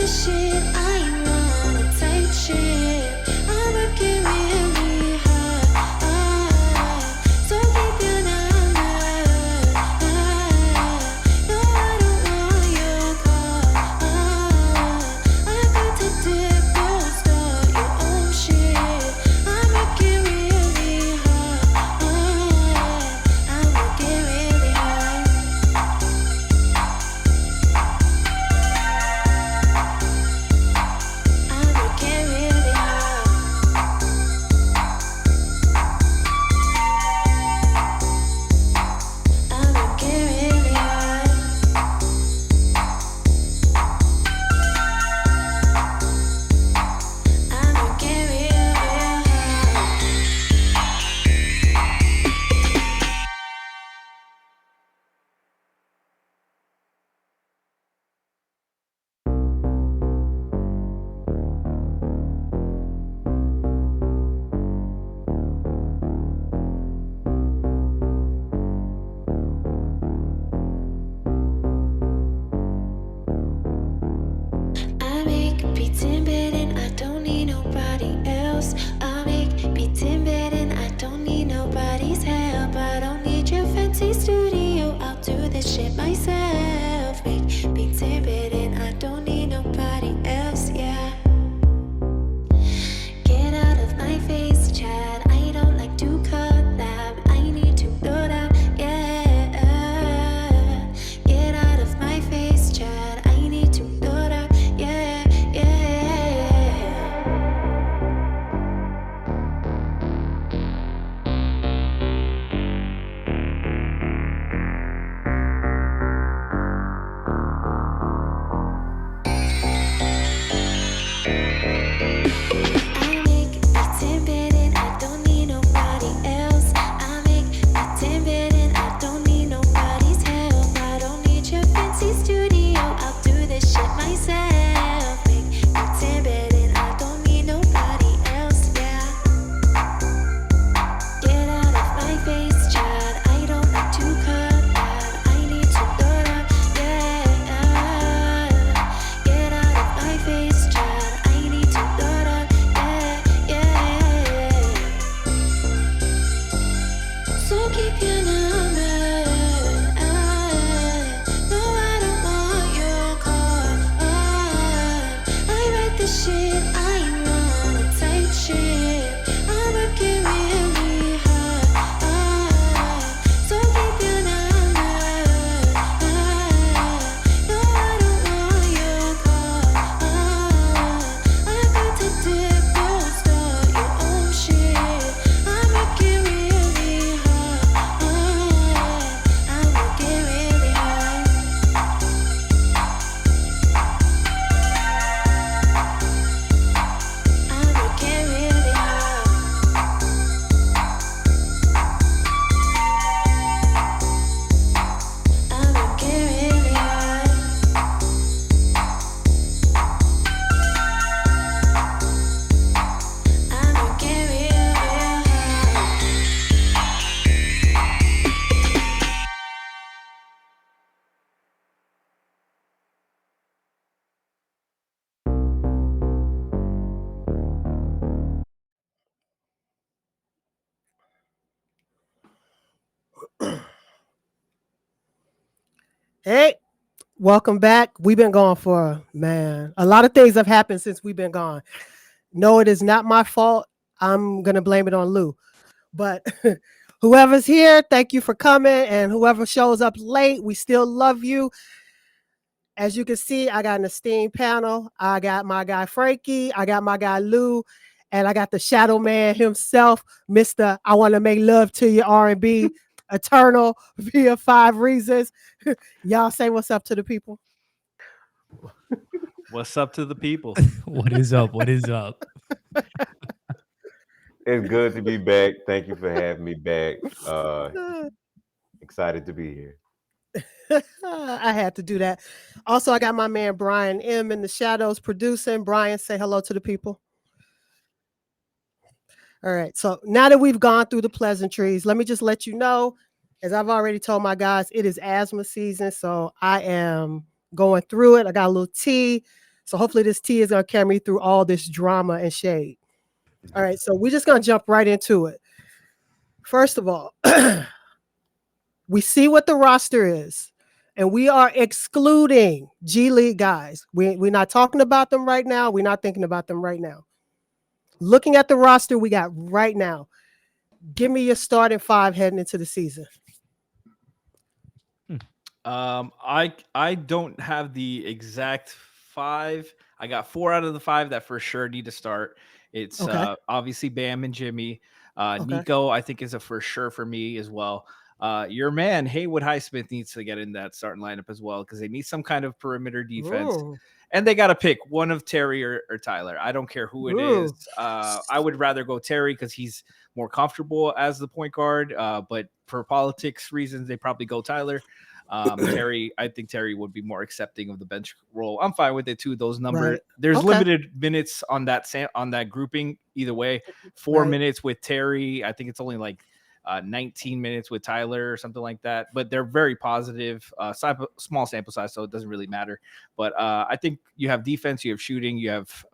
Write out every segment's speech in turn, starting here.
shit, I ain't wanna take shit. I'm working really hard, so keep your number. No, I don't want your call. I got to dip, don't start your own shit. I'm working really hard. I'm working really hard. I'm working really hard. I'm working really hard. I'm working real hard. I make beats in bed and I don't need nobody else. I make beats in bed and I don't need nobody's help. I don't need your fancy studio, I'll do this shit myself. Make beats in bed and I don't need nobody else, yeah. Get out of my face, Chad. I don't like to collab. I need to load up, yeah. Get out of my face, Chad. I need to load up, yeah, yeah. I make beats in bed and I don't need nobody else. I make beats in bed and I don't need nobody's help. I don't need your fancy studio, I'll do this shit myself. Make beats in bed and I don't need nobody else, yeah. Get out of my face, Chad. I don't like to collab. I need to load up, yeah. Get out of my face, Chad. I need to load up, yeah, yeah. So keep your number. No, I don't want your call. I write the shit, I ain't wanna take shit. I'm working really hard, so keep your number. No, I don't want your call. I got to dip, don't start your own shit. I'm working really hard. I'm working really hard. I'm working really hard. I'm working really hard. I'm working real Hey, welcome back. We've been gone for, man, a lot of things have happened since we've been gone. No, it is not my fault. I'm going to blame it on Lou. But whoever's here, thank you for coming. And whoever shows up late, we still love you. As you can see, I got an esteemed panel. I got my guy Franky, I got my guy Lou, and I got the shadow man himself, Mr. I Want to Make Love to You R&B Eternal via 5 Reasons. Y'all say what's up to the people. What's up to the people? What is up? What is up? It's good to be back. Thank you for having me back. Excited to be here. I had to do that. Also, I got my man Brian M in the shadows producing. Brian, say hello to the people. All right. So now that we've gone through the pleasantries, let me just let you know, as I've already told my guys, it is asthma season. So I am going through it. I got a little tea. So hopefully this tea is gonna carry me through all this drama and shade. All right, so we're just gonna jump right into it. First of all, we see what the roster is, and we are excluding G League guys. We're not talking about them right now. We're not thinking about them right now. Looking at the roster we got right now, give me your starting 5 heading into the season. I don't have the exact 5. I got 4 out of the 5 that for sure need to start. It's Okay. obviously Bam and Jimmy. Okay. Nico, I think, is a for sure for me as well. Your man Haywood Highsmith needs to get in that starting lineup as well because they need some kind of perimeter defense. Ooh. And they got to pick one of Terry or Tyler. I don't care who it is. I would rather go Terry because he's more comfortable as the point guard. But for politics reasons, they probably go Tyler. Terry, I think Terry would be more accepting of the bench role. I'm fine with it too. Those numbers, Right. there's Okay. limited minutes on that grouping. Either way, 4 Right. minutes with Terry. I think it's only like 19 minutes with Tyler or something like that. But they're very positive. Small sample size, so it doesn't really matter. But I think you have defense, you have shooting, you have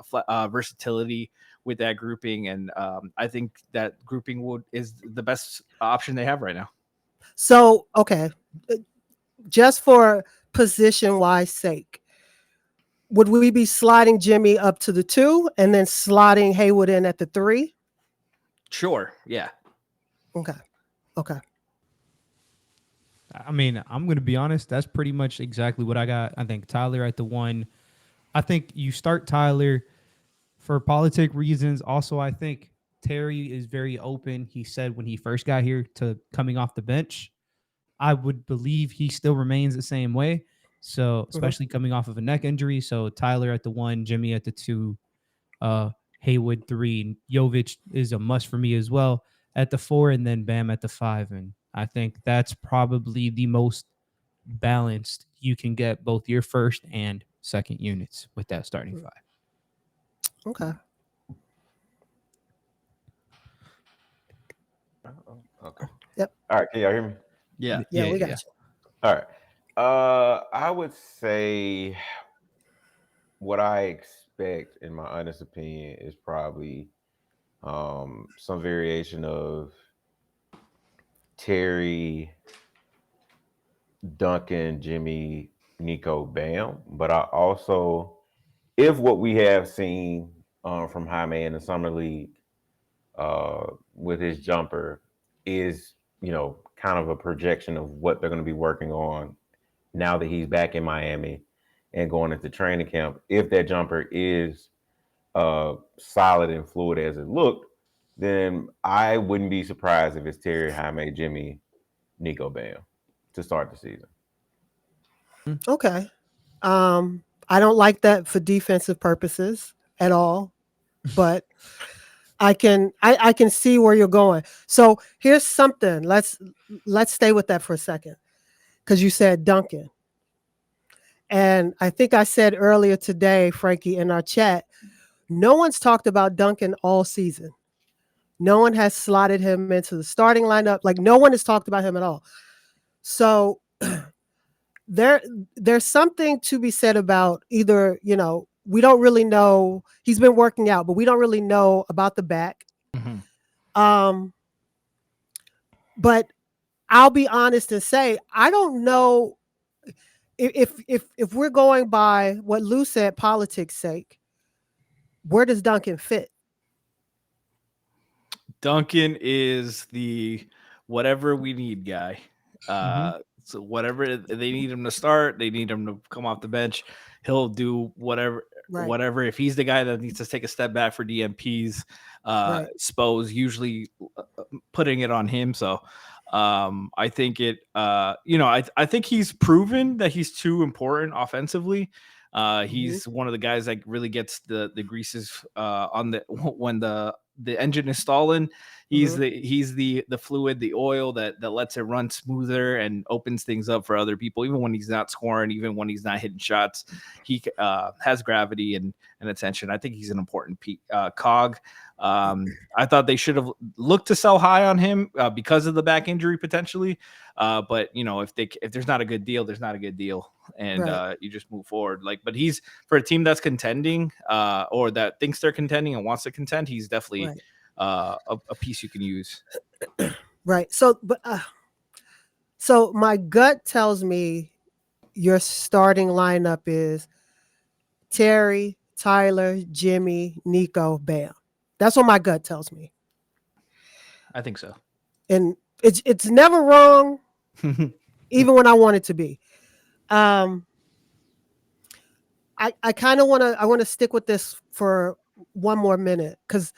versatility with that grouping, and I think that grouping is the best option they have right now. So, okay, just for position-wise sake, would we be sliding Jimmy up to the 2 and then sliding Haywood in at the 3? Sure. Yeah. Okay. I mean, I'm going to be honest. That's pretty much exactly what I got. I think Tyler at the 1. I think you start Tyler for politic reasons. Also, I think Terry is very open. He said when he first got here to coming off the bench. I would believe he still remains the same way. So, especially coming off of a neck injury. So, Tyler at the 1, Jimmy at the 2, Haywood 3, Jovic is a must for me as well at the 4, and then Bam at the 5. And I think that's probably the most balanced you can get both your first and second units with that starting 5. Okay. Okay. Yep. All right. Can y'all hear me? Yeah. Yeah, we got you. All right. I would say what I expect, in my honest opinion, is probably some variation of Terry, Duncan, Jimmy, Nico, Bam. But I also, if what we have seen from Jaime in the summer league with his jumper is, kind of a projection of what they're going to be working on now that he's back in Miami and going into training camp. If that jumper is solid and fluid as it looked, then I wouldn't be surprised if it's Terry, Jaime, Jimmy, Nico, Bam to start the season. Okay. I don't like that for defensive purposes at all, but I can see where you're going. So here's something. Let's stay with that for a second, because you said Duncan, and I think I said earlier today, Franky, in our chat, no one's talked about Duncan all season. No one has slotted him into the starting lineup. Like, no one has talked about him at all. So there's something to be said about either, we don't really know. He's been working out, but we don't really know about the back. Mm-hmm. But I'll be honest and say, I don't know if we're going by what Lou said, politics' sake, where does Duncan fit? Duncan is the whatever we need guy. So whatever they need him to start, they need him to come off the bench. He'll do whatever. Right. Whatever. If he's the guy that needs to take a step back for DMPs, Right. Spo's usually putting it on him. So I think I think he's proven that he's too important offensively. He's one of the guys that really gets the greases on when the engine is stalling. He's the fluid, the oil that lets it run smoother and opens things up for other people. Even when he's not scoring, even when he's not hitting shots, he has gravity and attention. I think he's an important cog. I thought they should have looked to sell high on him because of the back injury potentially. But if there's not a good deal, there's not a good deal, and you just move forward. But he's for a team that's contending or that thinks they're contending and wants to contend. He's definitely a piece you can use. Right. So my gut tells me your starting lineup is Terry, Tyler, Jimmy, Nico, Bam. That's what my gut tells me. I think so. And it's never wrong, even when I want it to be. I kind of want to stick with this for one more minute, because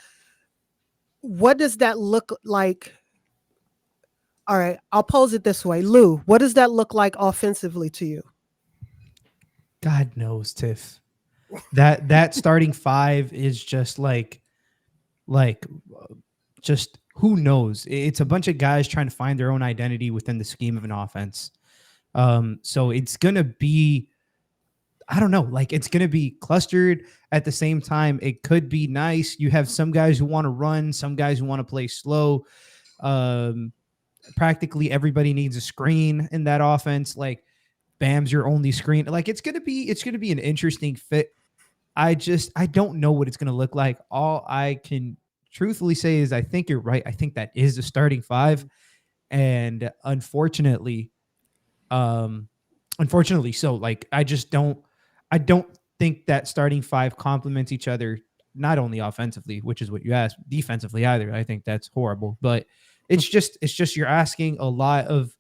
what does that look like? All right, I'll pose it this way. Lou, what does that look like offensively to you? God knows, Tiff. That starting five is just just who knows? It's a bunch of guys trying to find their own identity within the scheme of an offense. So it's gonna be, I don't know, it's gonna be clustered. At the same time, it could be nice. You have some guys who want to run, some guys who want to play slow. Practically everybody needs a screen in that offense. Bam's your only screen. It's gonna be an interesting fit. I don't know what it's gonna look like. All I can truthfully say is I think you're right. I think that is the starting five, and unfortunately so. I don't think that starting five complements each other, not only offensively, which is what you asked, defensively either. I think that's horrible, but it's just you're asking a lot of,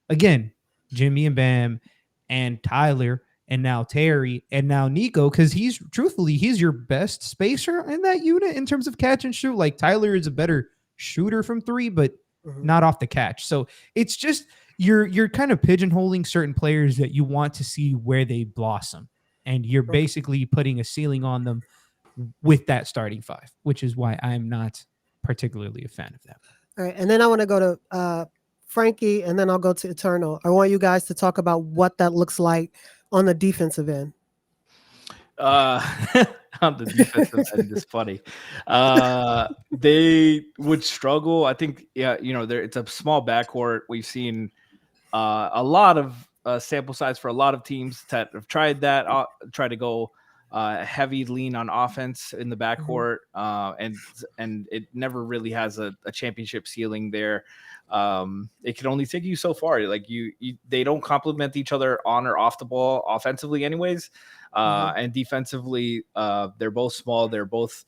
again, Jimmy and Bam and Tyler and now Terry and now Nico, because he's your best spacer in that unit in terms of catch and shoot. Tyler is a better shooter from three, but not off the catch. So it's just you're kind of pigeonholing certain players that you want to see where they blossom, and you're basically putting a ceiling on them with that starting five, which is why I'm not particularly a fan of that. All right, and then I want to go to Franky, and then I'll go to Eternal. I want you guys to talk about what that looks like on the defensive end. On the defensive end is funny. They would struggle. I think, it's a small backcourt. We've seen a lot of sample size for a lot of teams that have tried that, try to go heavy lean on offense in the backcourt, and it never really has a championship ceiling there. It can only take you so far. They don't complement each other on or off the ball offensively anyways. And defensively, they're both small. They're both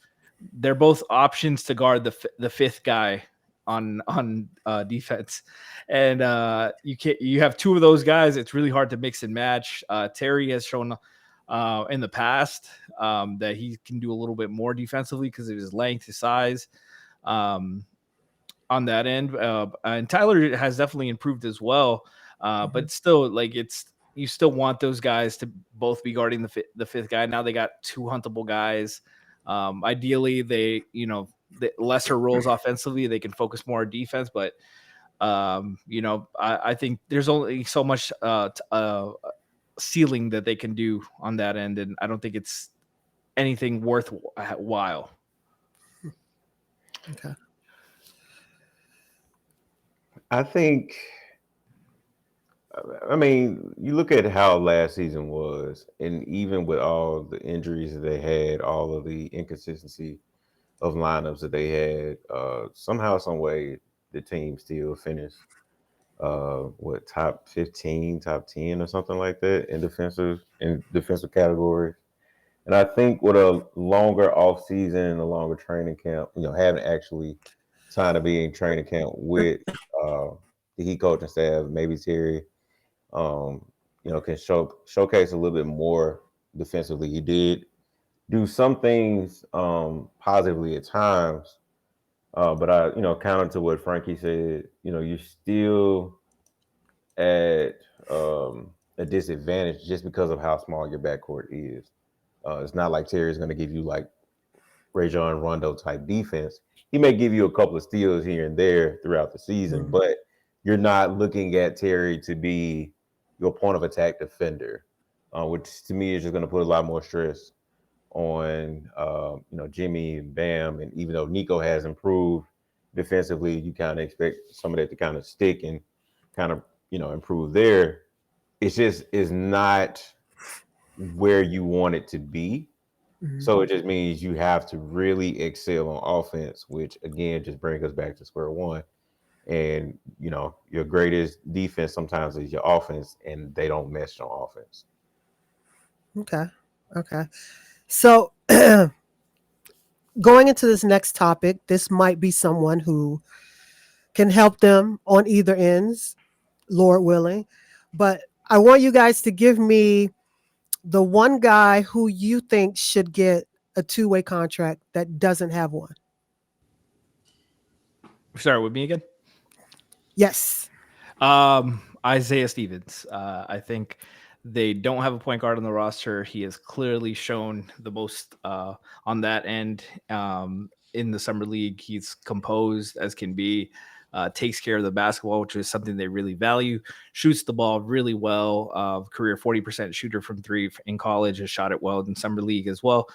options to guard the fifth guy on defense. And you have two of those guys. It's really hard to mix and match. Terry has shown in the past that he can do a little bit more defensively because of his length, his size. On that end, and Tyler has definitely improved as well, but still, you still want those guys to both be guarding the fifth guy. Now they got two huntable guys. Ideally, the lesser roles offensively, they can focus more on defense. But I think there's only so much ceiling that they can do on that end, and I don't think it's anything worthwhile. Okay. I think, you look at how last season was, and even with all the injuries that they had, all of the inconsistency of lineups that they had, somehow, some way, the team still finished, top 15, top 10, or something like that in defensive categories. And I think with a longer off season and a longer training camp, having actually time to be in training camp with the Heat coaching staff, maybe Terry, can showcase a little bit more defensively. He did do some things positively at times, but I, counter to what Franky said, you're still at a disadvantage just because of how small your backcourt is. It's not like Terry's going to give you Rajon Rondo type defense. He may give you a couple of steals here and there throughout the season, Mhm. but you're not looking at Terry to be your point of attack defender, which to me is just going to put a lot more stress on Jimmy and Bam. And even though Nico has improved defensively, you kind of expect some of that to kind of stick and kind of improve there. It's just is not where you want it to be. Mhm. So it just means you have to really excel on offense, which again just brings us back to square one. And your greatest defense sometimes is your offense, and they don't mesh on offense. Okay. Okay. So going into this next topic, this might be someone who can help them on either ends, Lord willing. But I want you guys to give me the one guy who you think should get a two-way contract that doesn't have one. Sorry, with me again. Yes. Isaiah Stevens. I think they don't have a point guard on the roster. He has clearly shown the most on that end. In the summer league, he's composed as can be. Takes care of the basketball, which is something they really value. Shoots the ball really well. Career 40% shooter from three in college. Has shot it well in summer league as well.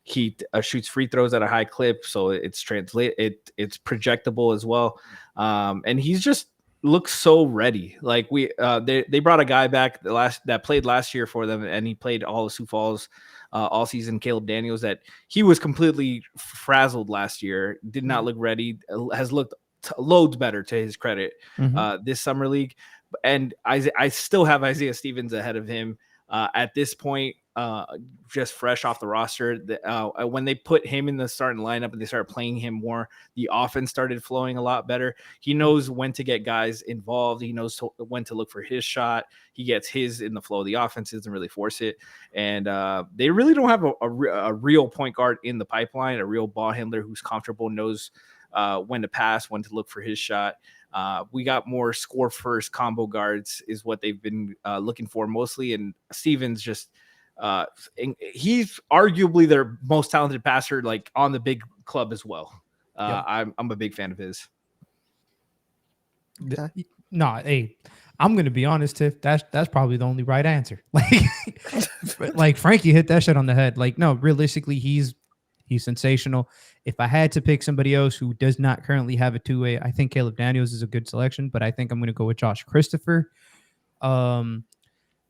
He shoots free throws at a high clip, so it's it's projectable as well. And he's just looks so ready. Like they brought a guy back that played last year for them, and he played all of Sioux Falls all season. Caleb Daniels, that he was completely frazzled last year, did not look ready. Has looked loads better to his credit this summer league. And I still have Isaiah Stevens ahead of him at this point. Just fresh off the roster. When they put him in the starting lineup and they started playing him more, the offense started flowing a lot better. He knows when to get guys involved. He knows when to look for his shot. He gets his in the flow of the offense, doesn't really force it. And they really don't have a real point guard in the pipeline, a real ball handler who's comfortable, knows when to pass, when to look for his shot. We got more score first combo guards is what they've been looking for mostly. And Stevens just he's arguably their most talented passer, like on the big club as well. I'm a big fan of his. Okay. Nah, hey, I'm gonna be honest, Tiff. That's probably the only right answer. Like Franky hit that shit on the head. Like, no, realistically, he's sensational. If I had to pick somebody else who does not currently have a two-way, I think Caleb Daniels is a good selection, but I think I'm gonna go with Josh Christopher.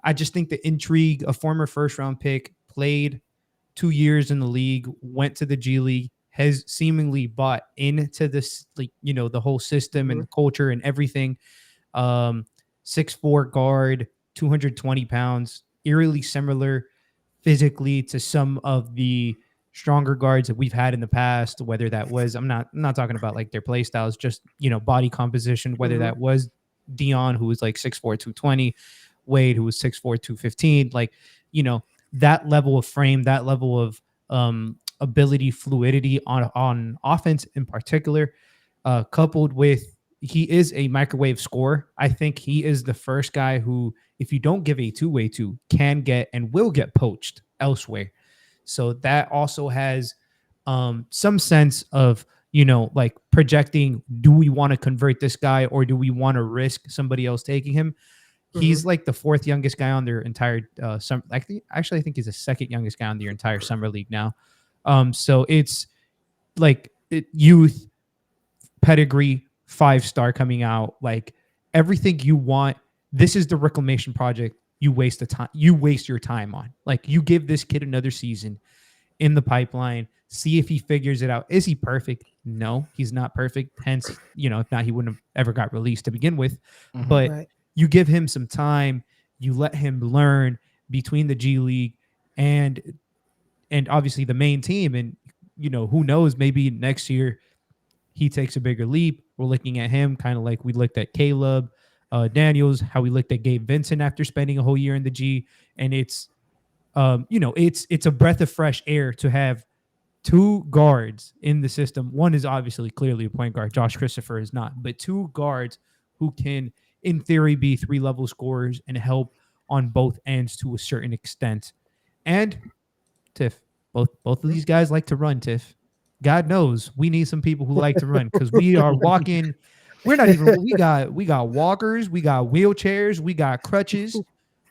I just think the intrigue, a former first round pick, played 2 years in the league, went to the G League, has seemingly bought into this, like, the whole system and the culture and everything. 6'4" guard, 220 pounds, eerily similar physically to some of the stronger guards that we've had in the past, whether that was, I'm not talking about like their play styles, just, body composition, whether that was Dion, who was like 6'4", 220, Wade, who was 6'4", 215, like, that level of frame, that level of ability, fluidity on offense in particular, coupled with he is a microwave scorer. I think he is the first guy who, if you don't give a two-way to, can get and will get poached elsewhere. So that also has some sense of, like projecting, do we want to convert this guy or do we want to risk somebody else taking him? He's like the fourth youngest guy on their entire summer. I think he's the second youngest guy on their entire summer league now. So it's like youth, pedigree, 5-star coming out, like everything you want. This is the reclamation project you waste your time on. Like, you give this kid another season in the pipeline, see if he figures it out. Is he perfect? No, he's not perfect. Hence, if not, he wouldn't have ever got released to begin with. But you give him some time, you let him learn between the G League and obviously the main team. And, who knows, maybe next year he takes a bigger leap. We're looking at him kind of like we looked at Caleb Daniels, how we looked at Gabe Vincent after spending a whole year in the G. And it's, it's a breath of fresh air to have two guards in the system. One is obviously clearly a point guard. Josh Christopher is not, but two guards who can, in theory, be 3-level scorers and help on both ends to a certain extent. And Tiff, Both of these guys like to run, Tiff. God knows we need some people who like to run because we are walking. We're not even. We got walkers, we got wheelchairs, we got crutches.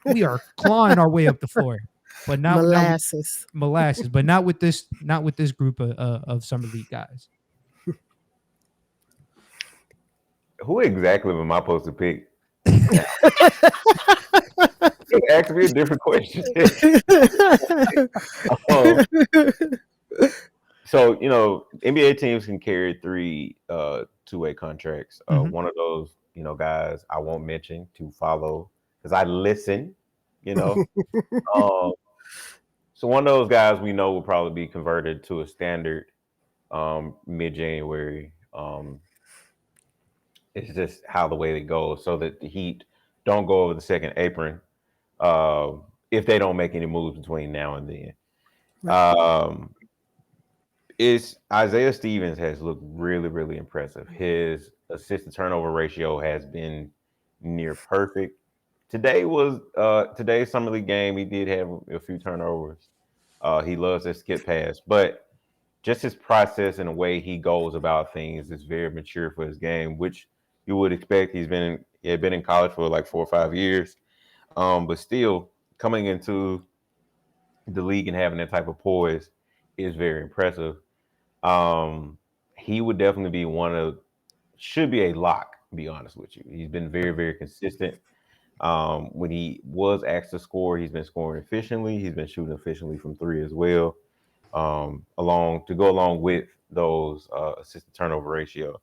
We are clawing our way up the floor, but not Molasses. molasses. But not with this group of summer league guys. Who exactly am I supposed to pick? Ask me a different question. Um, so NBA teams can carry 3 two-way contracts. Mhm. One of those guys I won't mention to follow because I listen. Um, so one of those guys we know will probably be converted to a standard mid-January. It's just how the way it goes, so that the Heat don't go over the second apron if they don't make any moves between now and then. It's Isaiah Stevens has looked really, really impressive. His assist to turnover ratio has been near perfect. Today's summer league game. He did have a few turnovers. He loves that skip pass, but just his process and the way he goes about things is very mature for his game, which you would expect. He had been in college for like 4 or 5 years, but still coming into the league and having that type of poise is very impressive. He would definitely be should be a lock, to be honest with you. He's been very, very consistent. When he was asked to score, he's been scoring efficiently. He's been shooting efficiently from 3 as well. Along with those assist to turnover ratio.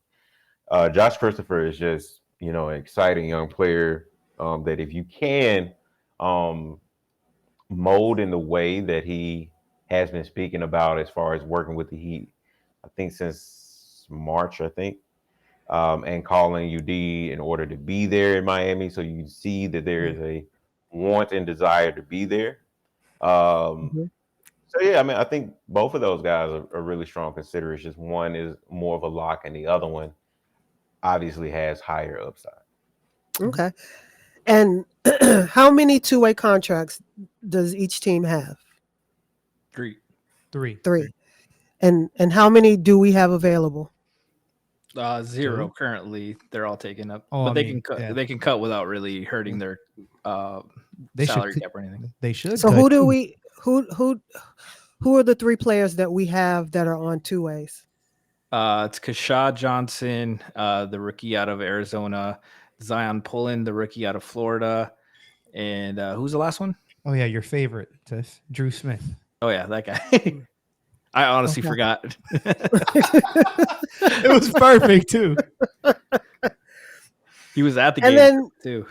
Josh Christopher is just, an exciting young player that if you can mold in the way that he has been speaking about as far as working with the Heat, I think since March, and calling UD in order to be there in Miami. So you see that there is a want and desire to be there. So yeah, I think both of those guys are really strong considerations. One is more of a lock, and the other one obviously has higher upside. Okay. And how many two-way contracts does each team have? 3. 3. 3. And how many do we have available? 0 currently. They're all taken up, Oh, but I they mean, can cut. yeah. They can cut without really hurting their They salary should. cap or anything. They should. So cut who do too. we who are the 3 players that we have that are on two ways? It's Kashad Johnson, the rookie out of Arizona, Zion Pullen, the rookie out of Florida, and who's the last one? Oh yeah, your favorite, Tiff, Drew Smith. Oh yeah, that guy. I honestly Okay. forgot. It was perfect too. He was at the And game then too.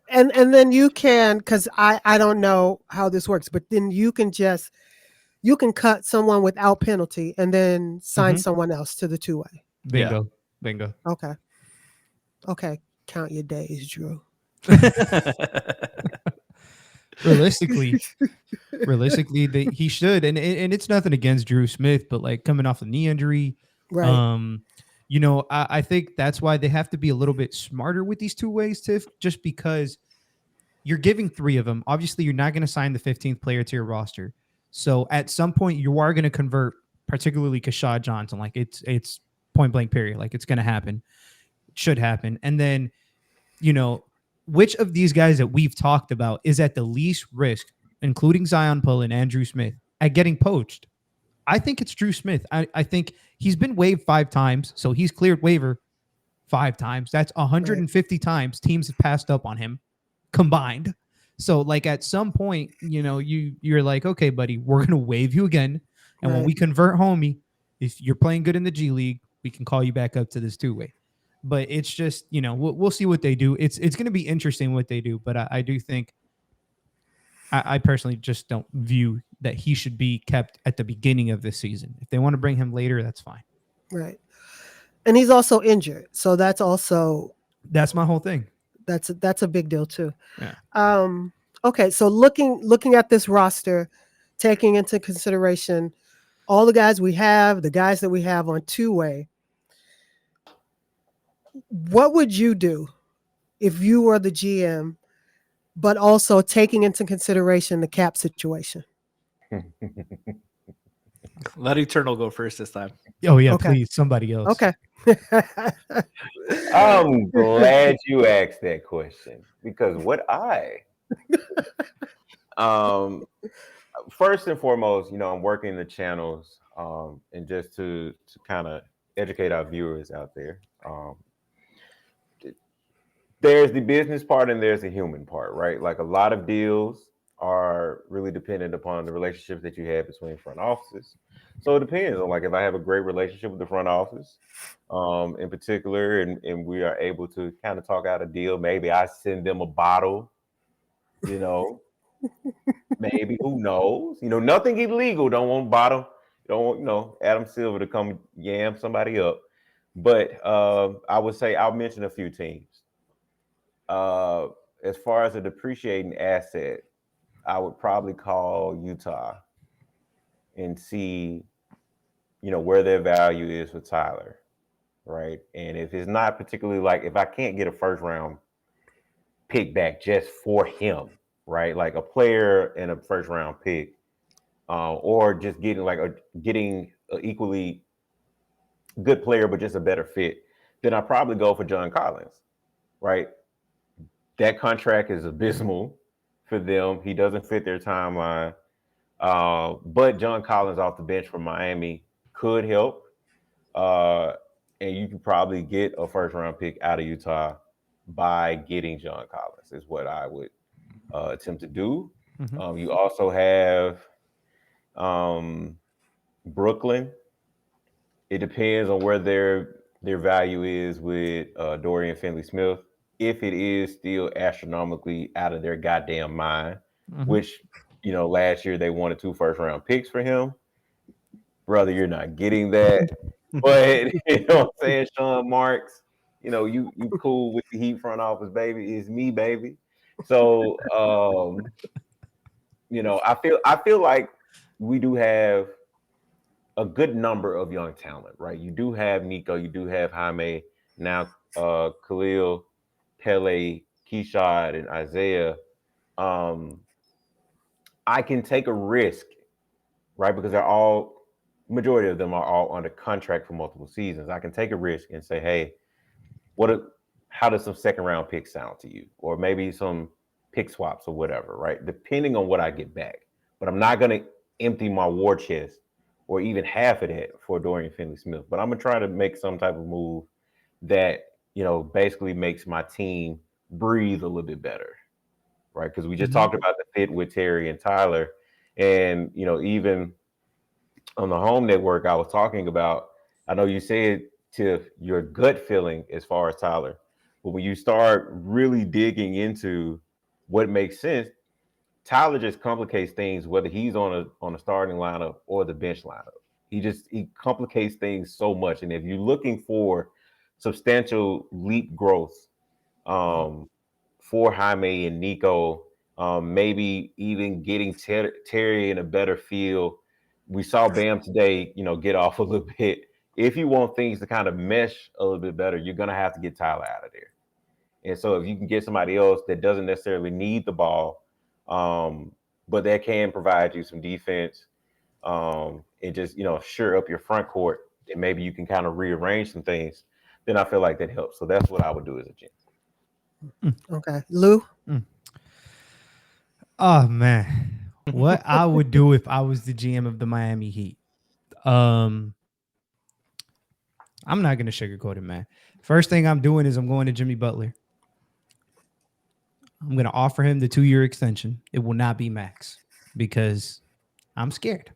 and then you can, because I don't know how this works, but then you can cut someone without penalty and then sign someone else to the two-way. Bingo. Okay. Count your days, Drew. Realistically, he should, and it's nothing against Drew Smith, but like coming off a knee injury, Right. I think that's why they have to be a little bit smarter with these two ways, Tiff, just because you're giving 3 of them. Obviously, you're not going to sign the 15th player to your roster. So at some point, you are going to convert, particularly Kashad Johnson. Like it's point blank period. Like it's going to happen, should happen. And then, which of these guys that we've talked about is at the least risk, including Zion Pullen and Drew Smith, at getting poached? I think it's Drew Smith. I think he's been waived 5 times, so he's cleared waiver 5 times. That's 150 times teams have passed up on him combined. So like at some point, you're like, okay, buddy, we're gonna waive you again, and when we convert homie, if you're playing good in the G League, we can call you back up to this 2-way. But it's just, we'll see what they do. It's going to be interesting what they do. But I do think, I personally just don't view that he should be kept at the beginning of this season. If they want to bring him later, that's fine. Right. And he's also injured, so that's my whole thing. That's a big deal too. Yeah. Okay, so looking at this roster, taking into consideration all the guys we have, the guys that we have on two-way, what would you do if you were the GM, but also taking into consideration the cap situation? Let Eternal go first this time. Oh yeah, Okay. please, somebody else. Okay. I'm glad you asked that question because um first and foremost, I'm working the channels and just to kind of educate our viewers out there. There's the business part and there's the human part, right? Like a lot of deals are really dependent upon the relationships that you have between front offices. So it depends on like if I have a great relationship with the front office, in particular, and we are able to kind of talk out a deal. Maybe I send them a bottle, you know, maybe who knows? Nothing illegal. Don't want bottom. Don't want Adam Silver to come yam somebody up. But I would say I'll mention a few teams. As far as a depreciating asset, I would probably call Utah and see, where their value is with Tyler, right? And if it's not particularly like if I can't get a first round pick back just for him, right? Like a player and a first round pick, or just getting an equally good player but just a better fit, then I probably go for John Collins, right? That contract is abysmal for them. He doesn't fit their timeline. But John Collins off the bench from Miami could help. And you could probably get a first round pick out of Utah by getting John Collins, is what I would attempt to do. Mhm. You also have Brooklyn. It depends on where their value is with Dorian Finney-Smith. If it is still astronomically out of their goddamn mind, Mhm. which last year they wanted 2 first-round picks for him. Brother, you're not getting that. But you know what I'm saying, Sean Marks, you cool with the Heat front office, baby. It's me, baby. So I feel like we do have a good number of young talent, right? You do have Nico, you do have Jaime, now Kel'el, Pele, Keyshawn, and Isaiah. I can take a risk, right? Because majority of them are all under contract for multiple seasons. I can take a risk and say, hey, how does some second round picks sound to you? Or maybe some pick swaps or whatever, right? Depending on what I get back. But I'm not going to empty my war chest or even half of that for Dorian Finney-Smith. But I'm going to try to make some type of move that, basically makes my team breathe a little bit better, right? Because we just talked about the fit with Terry and Tyler. And, even on the home network, I was talking about, I know you said to your gut feeling as far as Tyler, but when you start really digging into what makes sense, Tyler just complicates things, whether he's on a starting lineup or the bench lineup. He complicates things so much. And if you're looking for substantial leap growth for Jaime and Nico, maybe even getting Terry in a better feel. We saw Bam today, get off a little bit. If you want things to kind of mesh a little bit better, you're going to have to get Tyler out of there. And so if you can get somebody else that doesn't necessarily need the ball, but that can provide you some defense and just, sure up your front court, and maybe you can kind of rearrange some things, then I feel like that helps. So that's what I would do as a GM. Okay. Lou? Oh man, what I would do if I was the GM of the Miami Heat. I'm not gonna sugarcoat it, man. First thing I'm doing is I'm going to Jimmy Butler. I'm gonna offer him the 2-year extension. It will not be max because I'm scared.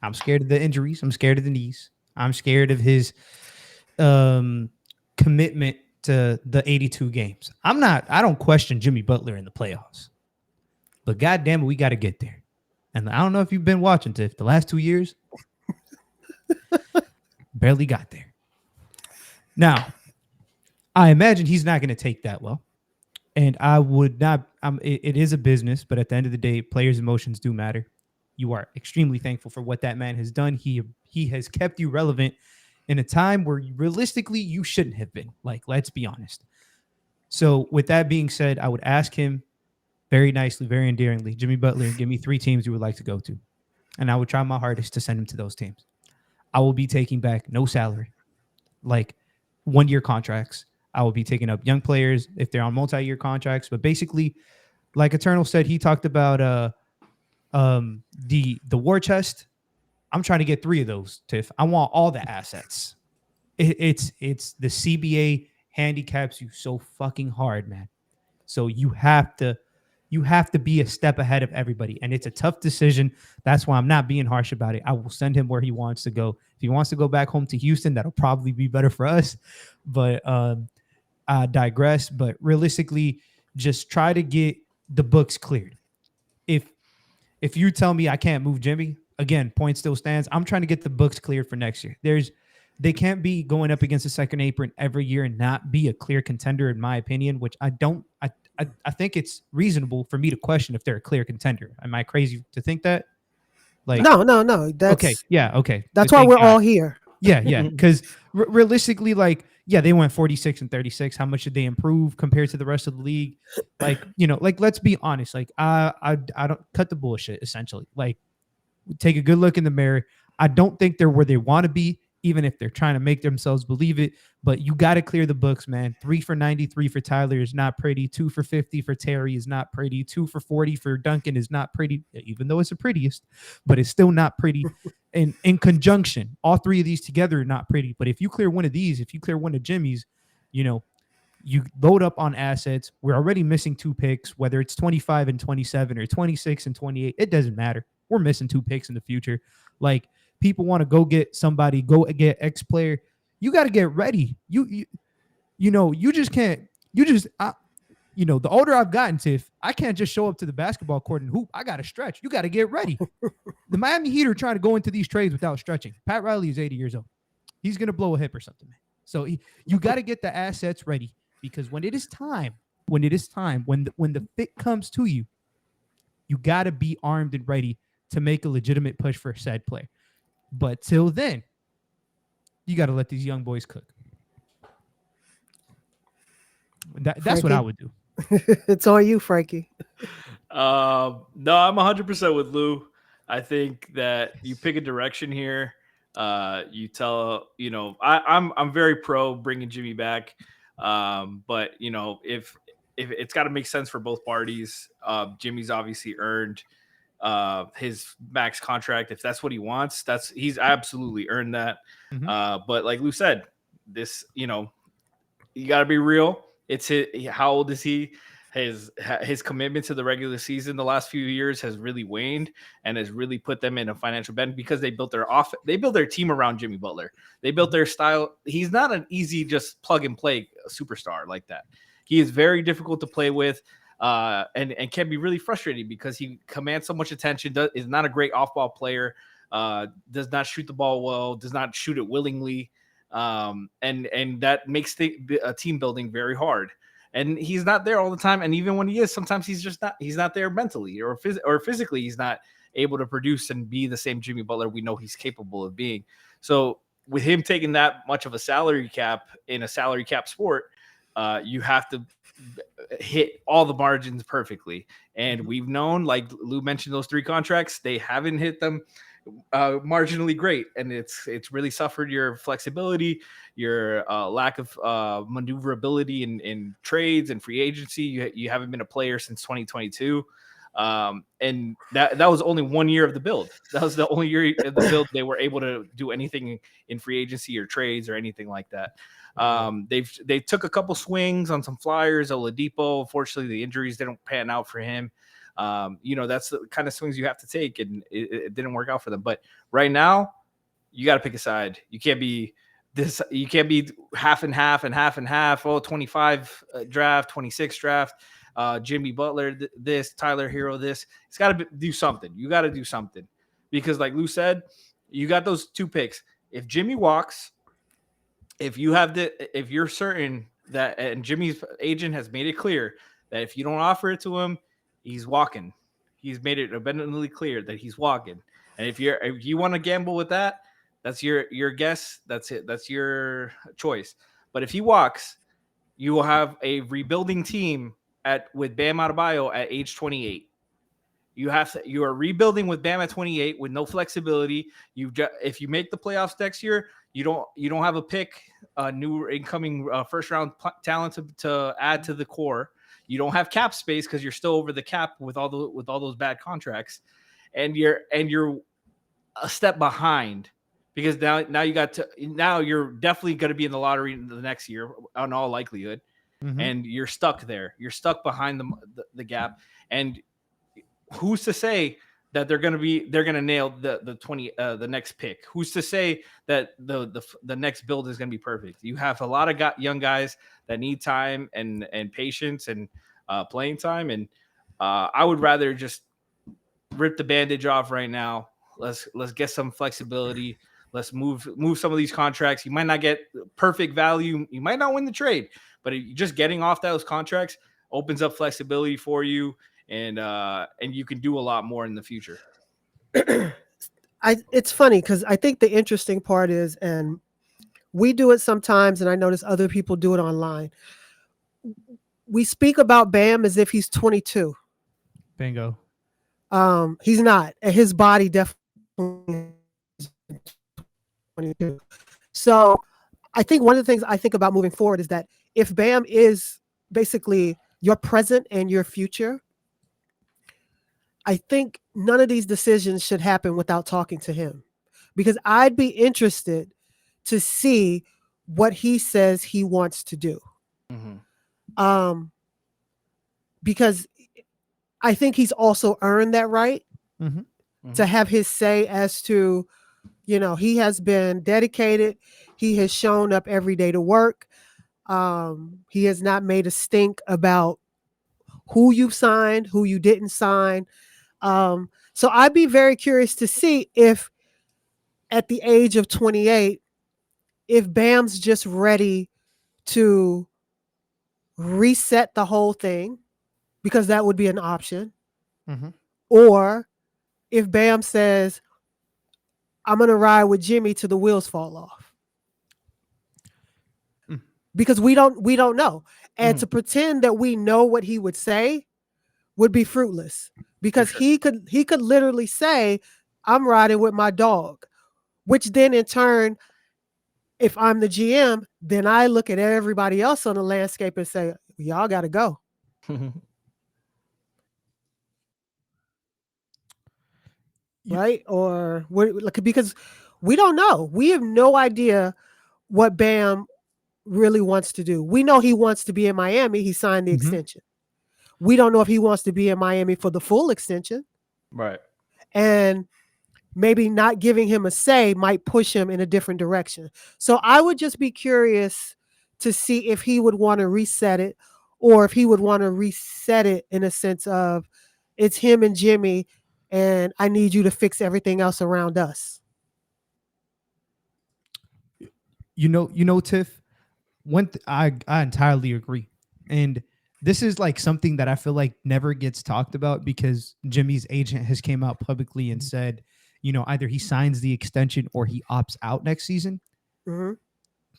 I'm scared of the injuries. I'm scared of the knees. I'm scared of his commitment to the 82 games. I don't question Jimmy Butler in the playoffs. But goddamn it, we got to get there. And I don't know if you've been watching, Tiff. The last 2 years, barely got there. Now, I imagine he's not going to take that well. And I would not. It is a business, but at the end of the day, players' emotions do matter. You are extremely thankful for what that man has done. He has kept you relevant in a time where realistically you shouldn't have been. Like, let's be honest. So with that being said, I would ask him very nicely, very endearingly, Jimmy Butler, give me 3 teams you would like to go to. and I will try my hardest to send him to those teams. I will be taking back no salary, like 1-year contracts. I will be taking up young players if they're on multi-year contracts. But basically, like Eternal said, he talked about the war chest. I'm trying to get 3 of those, Tiff. I want all the assets. It's the CBA handicaps you so fucking hard, man. So you have to be a step ahead of everybody, and it's a tough decision. That's why I'm not being harsh about it. I will send him where he wants to go. If he wants to go back home to Houston, that'll probably be better for us. But I digress. But realistically, just try to get the books cleared. If you tell me I can't move Jimmy, again, point still stands. I'm trying to get the books cleared for next year. They can't be going up against the second apron every year and not be a clear contender, in my opinion, which I don't. I think it's reasonable for me to question if they're a clear contender. Am I crazy to think that? Like, No. That's okay, yeah, okay. That's why Thank we're God. all here. Yeah. Because realistically, like, yeah, they went 46 and 36. How much did they improve compared to the rest of the league? Like, like, let's be honest. Like, I don't cut the bullshit. Essentially, like, take a good look in the mirror. I don't think they're where they want to be, even if they're trying to make themselves believe it. But you got to clear the books, man. 3 for 93 for Tyler is not pretty. 2 for 50 for Terry is not pretty. 2 for 40 for Duncan is not pretty, even though it's the prettiest, but it's still not pretty. And in conjunction, all 3 of these together are not pretty. But if you clear one of these, if you clear one of Jimmy's, you load up on assets. We're already missing 2 picks, whether it's 25 and 27 or 26 and 28. It doesn't matter. We're missing 2 picks in the future. Like, people want to go get somebody, go get X player. You got to get ready. You just can't. The older I've gotten, Tiff, I can't just show up to the basketball court and hoop. I got to stretch. You got to get ready. The Miami Heat are trying to go into these trades without stretching. Pat Riley is 80 years old. He's going to blow a hip or something, man. So you got to get the assets ready, because when it is time, when the fit comes to you, you got to be armed and ready to make a legitimate push for said player. But till then, you got to let these young boys cook. That's what I would do. It's on you, Franky. No, I'm 100% with Lou. I think that you pick a direction here. You tell, I'm very pro bringing Jimmy back. But if it's got to make sense for both parties. Jimmy's obviously earned his max contract. If that's what he wants, he's absolutely earned that. Mm-hmm. But like Lou said, this, you got to be real. It's how old is he? His commitment to the regular season the last few years has really waned and has really put them in a financial bend, because they built their team around Jimmy Butler. They built their style. He's not an easy just plug and play superstar like that. He is very difficult to play with, and can be really frustrating because he commands so much attention. Is not a great off-ball player. Does not shoot the ball well. Does not shoot it willingly. And that makes team building very hard. And he's not there all the time. And even when he is, sometimes he's not there mentally or physically. He's not able to produce and be the same Jimmy Butler we know he's capable of being. So with him taking that much of a salary cap in a salary cap sport, you have to hit all the margins perfectly. And we've known, like Lou mentioned, those 3 contracts, they haven't hit them marginally great, and it's really suffered your flexibility, your lack of maneuverability in trades and free agency. You haven't been a player since 2022, and that was only 1 year of the build. That was the only year of the build they were able to do anything in free agency or trades or anything like that. They took a couple swings on some flyers. Oladipo, unfortunately, the injuries didn't pan out for him. That's the kind of swings you have to take, and it didn't work out for them. But right now, you got to pick a side. You can't be half and half and half and half. 25 draft, 26 draft. Jimmy Butler, this Tyler Hero, this. It's got to do something. You got to do something, because like Lou said, you got those 2 picks. If Jimmy walks, if you're certain that, and Jimmy's agent has made it clear that if you don't offer it to him, he's walking. He's made it abundantly clear that he's walking. And if you want to gamble with that, that's your guess. That's it. That's your choice. But if he walks, you will have a rebuilding team with Bam Adebayo at age 28. You are rebuilding with Bam at 28 with no flexibility. If you make the playoffs next year, you don't have a pick, new incoming first round talent to add to the core. You don't have cap space because you're still over the cap with all those bad contracts, and you're a step behind because now you're definitely going to be in the lottery the next year in all likelihood, and you're stuck there. You're stuck behind the gap, and who's to say that they're going to nail the next pick? Who's to say that the next build is going to be perfect? You have a lot of young guys that need time and patience and playing time, and I would rather just rip the bandage off right now. Let's get some flexibility. Let's move some of these contracts. You might not get perfect value. You might not win the trade, but just getting off those contracts opens up flexibility for you, and you can do a lot more in the future. It's funny because I think the interesting part is, and we do it sometimes, and I notice other people do it online. We speak about Bam as if he's 22. Bingo. He's not. And his body definitely is 22. So I think one of the things I think about moving forward is that if Bam is basically your present and your future, I think none of these decisions should happen without talking to him, because I'd be interested to see what he says he wants to do. Because I think he's also earned that right to have his say as to, he has been dedicated. He has shown up every day to work. He has not made a stink about who you signed, who you didn't sign. So I'd be very curious to see if at the age of 28, if Bam's just ready to reset the whole thing, because that would be an option. Or if Bam says, I'm going to ride with Jimmy till the wheels fall off. Because we don't know. And to pretend that we know what he would say would be fruitless, because he could literally say, I'm riding with my dog, which then in turn, if I'm the GM, then I look at everybody else on the landscape and say, y'all got to go. Right? Or because we don't know. We have no idea what Bam really wants to do. We know he wants to be in Miami. He signed the extension. We don't know if he wants to be in Miami for the full extension. Right. And maybe not giving him a say might push him in a different direction. So I would just be curious to see if he would want to reset it, or if he would want to reset it in a sense of it's him and Jimmy, and I need you to fix everything else around us. Tiff, I entirely agree. And this is like something that I feel like never gets talked about, because Jimmy's agent has came out publicly and said, either he signs the extension or he opts out next season.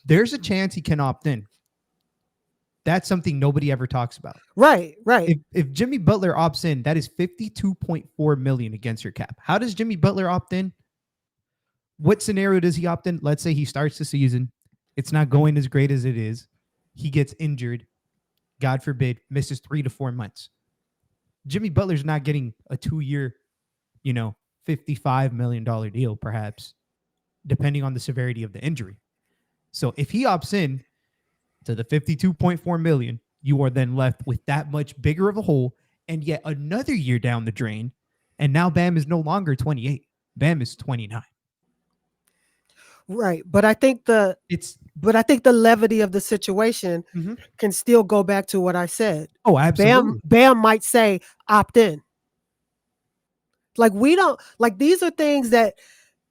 There's a chance he can opt in. That's something nobody ever talks about. Right. If Jimmy Butler opts in, that is $52.4 million against your cap. How does Jimmy Butler opt in? What scenario does he opt in? Let's say he starts the season. It's not going as great as it is. He gets injured. God forbid, misses 3 to 4 months. Jimmy Butler's not getting a 2-year, $55 million deal, perhaps, depending on the severity of the injury. So if he opts in to the $52.4 million, you are then left with that much bigger of a hole, and yet another year down the drain. And now Bam is no longer 28. Bam is 29. Right. But I think the levity of the situation can still go back to what I said. Oh, absolutely. Bam might say opt in. Like these are things that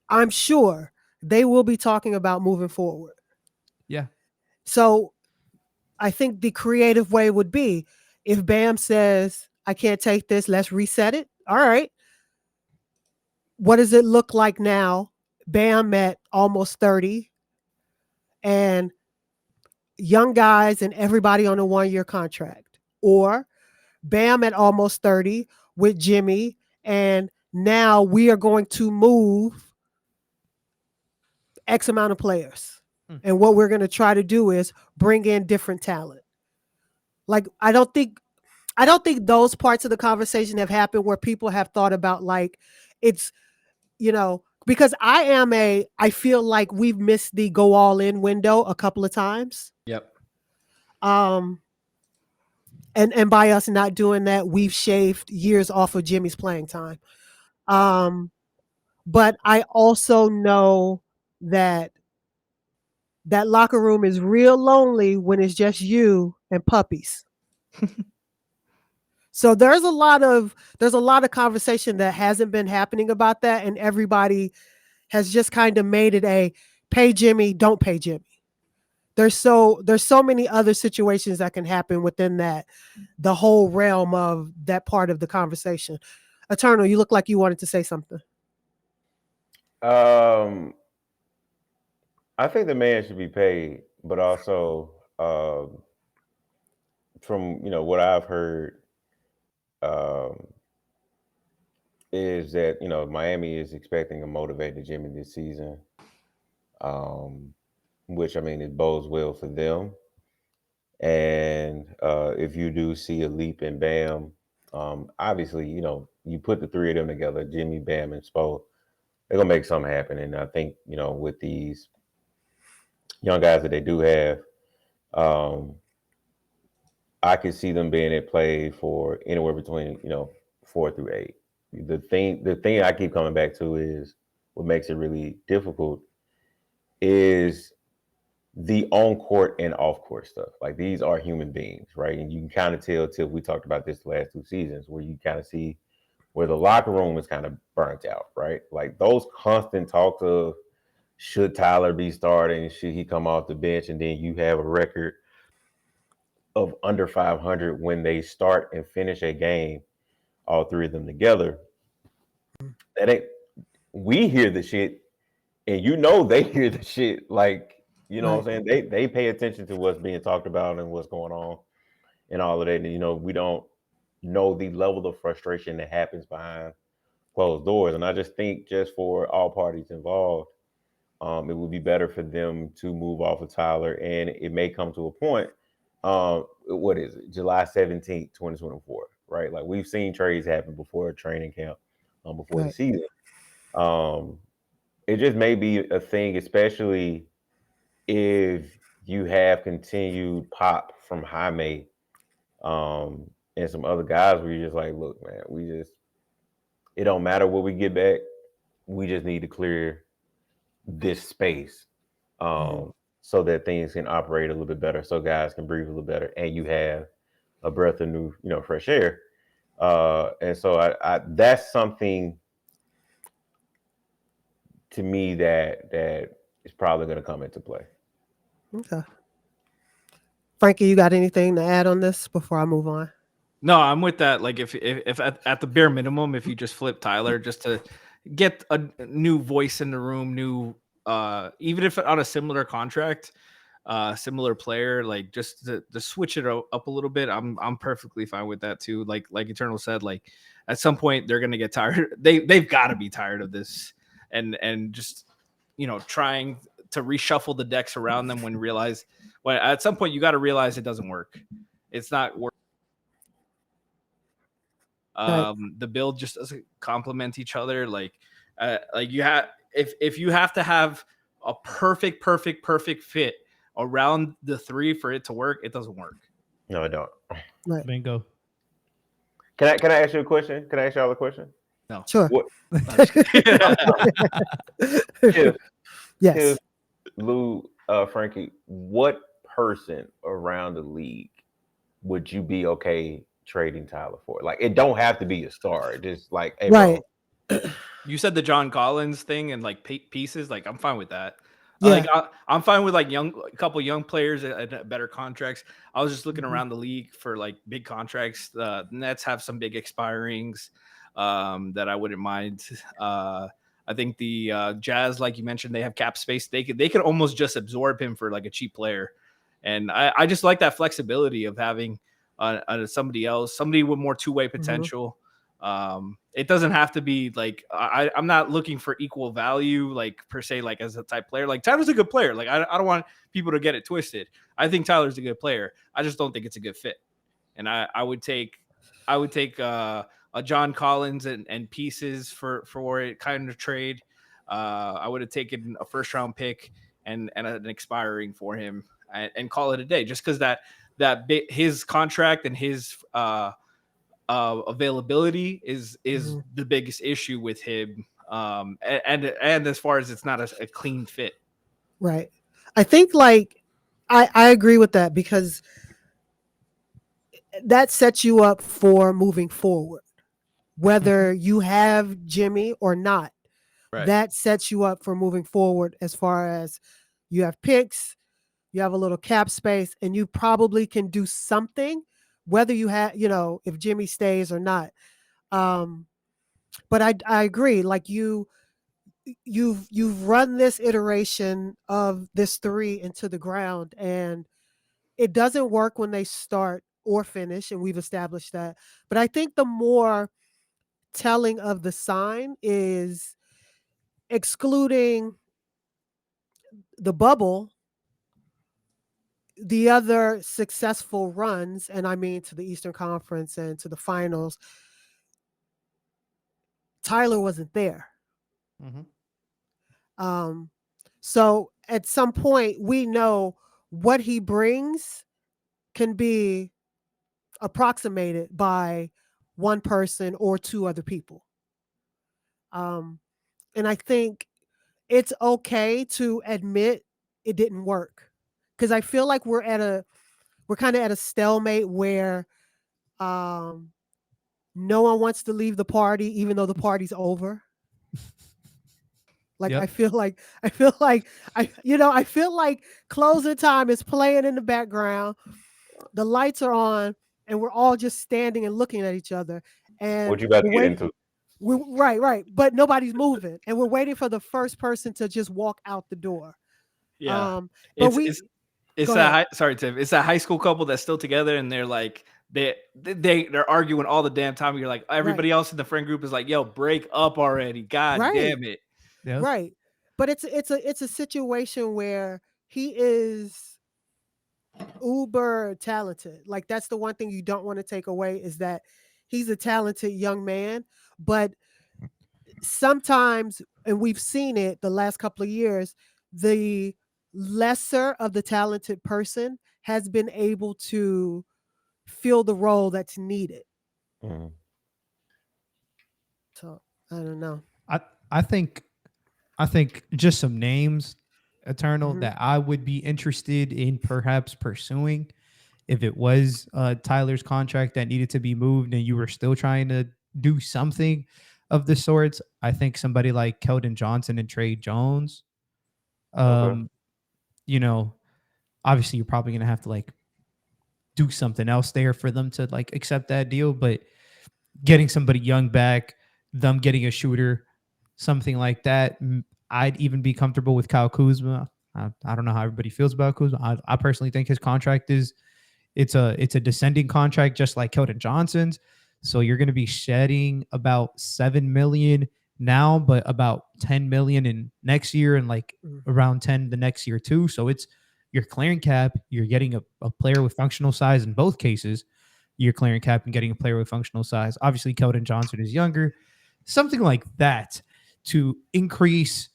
I'm sure they will be talking about moving forward. Yeah. So I think the creative way would be if Bam says, I can't take this, let's reset it. All right. What does it look like now? Bam at almost 30 and young guys and everybody on a 1-year contract, or Bam at almost 30 with Jimmy and now we are going to move X amount of players. And what we're going to try to do is bring in different talent. Like, I don't think those parts of the conversation have happened where people have thought about like it's, because I feel like we've missed the go all in window a couple of times. Yep. And by us not doing that, we've shaved years off of Jimmy's playing time. But I also know that locker room is real lonely when it's just you and puppies. So there's a lot of conversation that hasn't been happening about that, and everybody has just kind of made it a pay Jimmy, don't pay Jimmy. There's so many other situations that can happen within the whole realm of that part of the conversation. Eternal, you look like you wanted to say something. I think the man should be paid, but also from what I've heard is that Miami is expecting a motivated Jimmy this season, which it bodes well for them. And if you do see a leap in Bam, obviously you put the three of them together, Jimmy, Bam, and Spo, they're gonna make something happen. And I think with these young guys that they do have, I could see them being at play for anywhere between 4 through 8. The thing I keep coming back to is what makes it really difficult is the on court and off court stuff. Like, these are human beings, right? And you can kind of tell, Tiff, we talked about this the last 2 seasons, where you kind of see where the locker room is kind of burnt out, right? Like, those constant talks of should Tyler be starting, should he come off the bench, and then you have a record of under 500 when they start and finish a game, all three of them together. We hear the shit, and they hear the shit. Like, what I'm saying? They pay attention to what's being talked about and what's going on and all of that. And we don't know the level of frustration that happens behind closed doors. And I just think, just for all parties involved, it would be better for them to move off of Tyler. And it may come to a point, what is it, July 17th, 2024, right? Like, we've seen trades happen before a training camp, before the season. It just may be a thing, especially if you have continued pop from Jaime and some other guys, where you're just like, look, man, it don't matter what we get back. We just need to clear this space so that things can operate a little bit better, so guys can breathe a little better, and you have a breath of new, fresh air. And so I that's something to me that is probably going to come into play. Okay. Franky, you got anything to add on this before I move on? No, I'm with that. Like, if at the bare minimum, if you just flip Tyler just to get a new voice in the room, new even if on a similar contract, similar player, like, just to switch it up a little bit, I'm perfectly fine with that too. Like Eternal said, like, at some point they're gonna get tired. They've got to be tired of this, and just trying to reshuffle the decks around them when at some point you got to realize it doesn't work. It's not work. The build just doesn't complement each other. Like you have, if you have to have a perfect fit around the three for it to work, it doesn't work. No, I don't. Right. Bingo. Can I ask you a question? Can I ask y'all a question? No. Sure. Yes. Lou, Franky, what person around the league would you be okay trading Tyler for? Like, it don't have to be a star. Just like, hey, right. Bro. You said the John Collins thing and like pieces. Like, I'm fine with that. Yeah. I'm fine with like a couple young players at better contracts. I was just looking around the league for like big contracts. The Nets have some big expirings that I wouldn't mind. I think the Jazz, like you mentioned, they have cap space. They could almost just absorb him for like a cheap player. And I just like that flexibility of having somebody with more two-way potential. It doesn't have to be like I'm not looking for equal value, like per se, like as a type player. Like Tyler's a good player. Like I don't want people to get it twisted. I think Tyler's a good player. I just don't think it's a good fit. And I would take a John Collins and pieces for it kind of trade. I would have taken a first round pick and an expiring for him and call it a day, just because his contract and his availability is the biggest issue with him. And as far as it's not a clean fit. Right. I think like I agree with that because that sets you up for moving forward. Whether you have Jimmy or not, Right. that sets you up for moving forward as far as you have picks, you have a little cap space, and you probably can do something, whether you have, if Jimmy stays or not. But I agree. Like you've run this iteration of this three into the ground, and it doesn't work when they start or finish, and we've established that. But I think the more telling of the sign is excluding the bubble, the other successful runs, and I mean to the Eastern Conference and to the finals, Tyler wasn't there. So at some point, we know what he brings can be approximated by one person or two other people. And I think it's okay to admit it didn't work, because I feel like we're kind of at a stalemate where no one wants to leave the party, even though the party's over. Like, Yep. I feel like closing time is playing in the background. The lights are on, and we're all just standing and looking at each other. And What you about to we're get waiting. into? Right. But nobody's moving, and we're waiting for the first person to just walk out the door. Yeah. But It's go that ahead. sorry, Tim. It's that high school couple that's still together, and they're like they're arguing all the damn time. You're like, everybody Right. else in the friend group is like, yo, break up already. God Right. damn it. Yep. Right. But it's a situation where he is uber talented. Like, that's the one thing you don't want to take away, is that he's a talented young man. But sometimes, and we've seen it the last couple of years, the lesser of the talented person has been able to fill the role that's needed. Mhm. So I don't know. I think just some names, Eternal, Mhm. that I would be interested in perhaps pursuing if it was Tyler's contract that needed to be moved and you were still trying to do something of the sorts. I think somebody like Keldon Johnson and Trey Jones. Okay. You know, obviously you're probably gonna have to like do something else there for them to like accept that deal, but getting somebody young back, them getting a shooter, something like that. I'd even be comfortable with Kyle Kuzma. I don't know how everybody feels about Kuzma. I personally think his contract it's a descending contract, just like Keldon Johnson's. So you're going to be shedding about $7 million now, but about $10 million in next year, and like around 10 the next year too. So it's you're clearing cap. You're getting a player with functional size in both cases. You're clearing cap and getting a player with functional size. Obviously, Keldon Johnson is younger. Something like that to increase,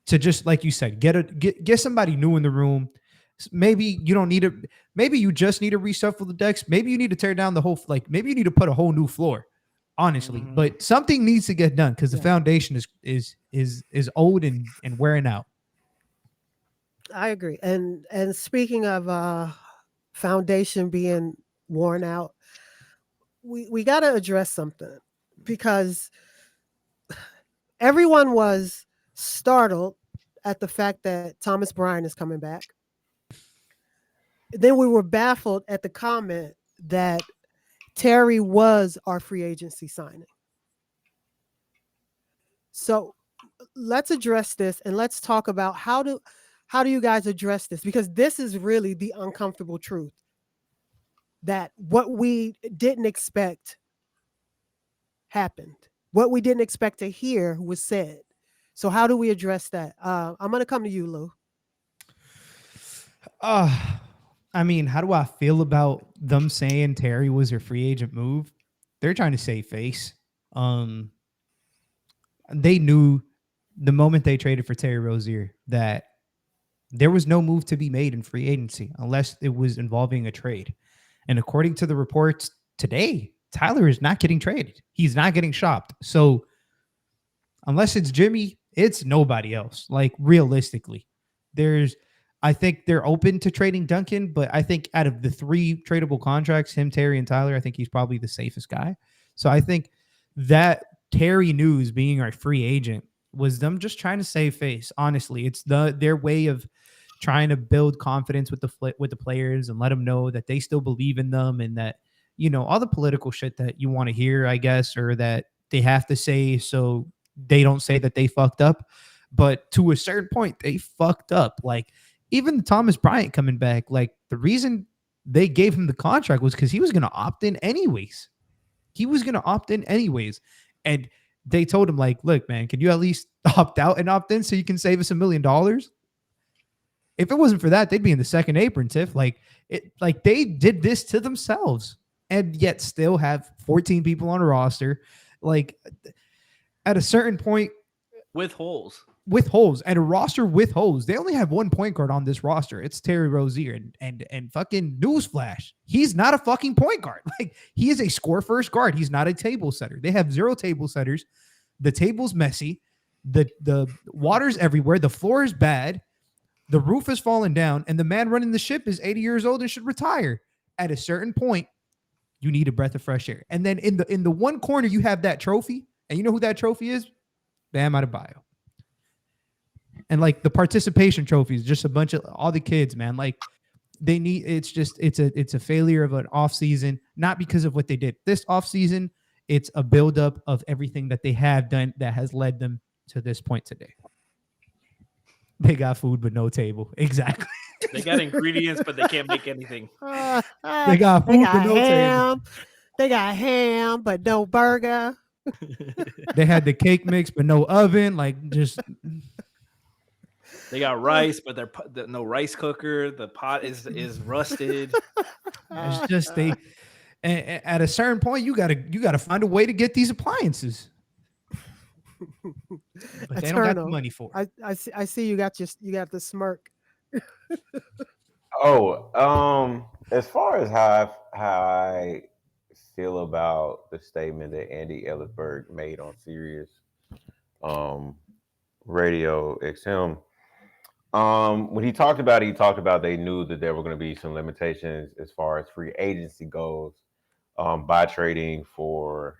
to just like you said, get somebody new in the room. Maybe you don't need to. Maybe you just need to reshuffle the decks. Maybe you need to tear down the whole. Like maybe you need to put a whole new floor. Honestly, but something needs to get done because the foundation is old and wearing out. I agree. And speaking of foundation being worn out, we got to address something, because everyone was startled at the fact that Thomas Bryant is coming back. Then we were baffled at the comment that Terry was our free agency signing. So let's address this, and let's talk about how do you guys address this, because this is really the uncomfortable truth, that what we didn't expect happened. What we didn't expect to hear was said. So how do we address that? I'm gonna come to you, Lou. Uh, I mean, how do I feel about them saying Terry was their free agent move? They're trying to save face. Um, they knew the moment they traded for Terry Rozier that there was no move to be made in free agency unless it was involving a trade. And according to the reports today, Tyler is not getting traded. He's not getting shopped. So unless it's Jimmy, it's nobody else. Like realistically, I think they're open to trading Duncan, but I think out of the 3 tradable contracts, him, Terry, and Tyler, I think he's probably the safest guy. So I think that Terry news being our free agent was them just trying to save face. Honestly, it's their way of trying to build confidence with the players and let them know that they still believe in them and that all the political shit that you want to hear, I guess, or that they have to say so they don't say that they fucked up. But to a certain point, they fucked up. Like even Thomas Bryant coming back, like the reason they gave him the contract was because he was going to opt in anyways. And they told him, like, look, man, can you at least opt out and opt in so you can save us $1 million? If it wasn't for that, they'd be in the second apron, Tiff. Like they did this to themselves and yet still have 14 people on a roster. Like at a certain point, with holes. And a roster with holes. They only have 1 point guard on this roster. It's Terry Rozier. And fucking newsflash, he's not a fucking point guard. Like he is a score first guard. He's not a table setter. They have 0 table setters. The table's messy. The water's everywhere. The floor is bad. The roof has fallen down, and the man running the ship is 80 years old and should retire. At a certain point, you need a breath of fresh air. And then in the one corner, you have that trophy, and you know who that trophy is? Bam Adebayo. And like the participation trophies, just a bunch of all the kids, man. Like they need. It's a failure of an offseason, not because of what they did this offseason. It's a buildup of everything that they have done that has led them to this point today. They got food but no table. Exactly. They got ingredients, but they can't make anything. They got food but no table. They got ham but no burger. They had the cake mix but no oven. Like just. They got rice, but they're no rice cooker. The pot is rusted. It's just at a certain point you gotta find a way to get these appliances. But they don't got the money for it. I see you got the smirk. As far as how I feel about the statement that Andy Ellisberg made on Sirius Radio XM. When he talked about they knew that there were going to be some limitations as far as free agency goes by trading for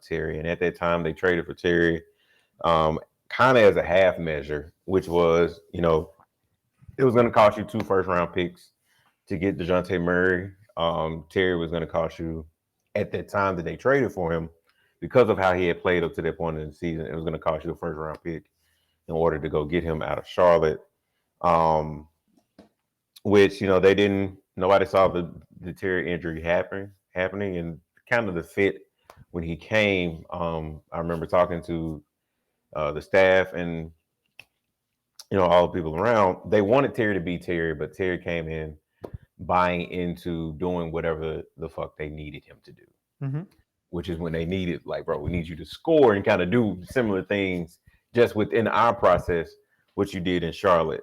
Terry. And at that time, they traded for Terry kind of as a half measure, which was, it was going to cost you 2 first-round picks to get DeJounte Murray. Terry was going to cost you, at that time that they traded for him, because of how he had played up to that point in the season, it was going to cost you a first-round pick in order to go get him out of Charlotte. Which they didn't. Nobody saw the Terry injury happening, and kind of the fit when he came. I remember talking to the staff and all the people around. They wanted Terry to be Terry, but Terry came in buying into doing whatever the fuck they needed him to do, which is when they needed, like, bro, we need you to score and kind of do similar things just within our process, what you did in Charlotte.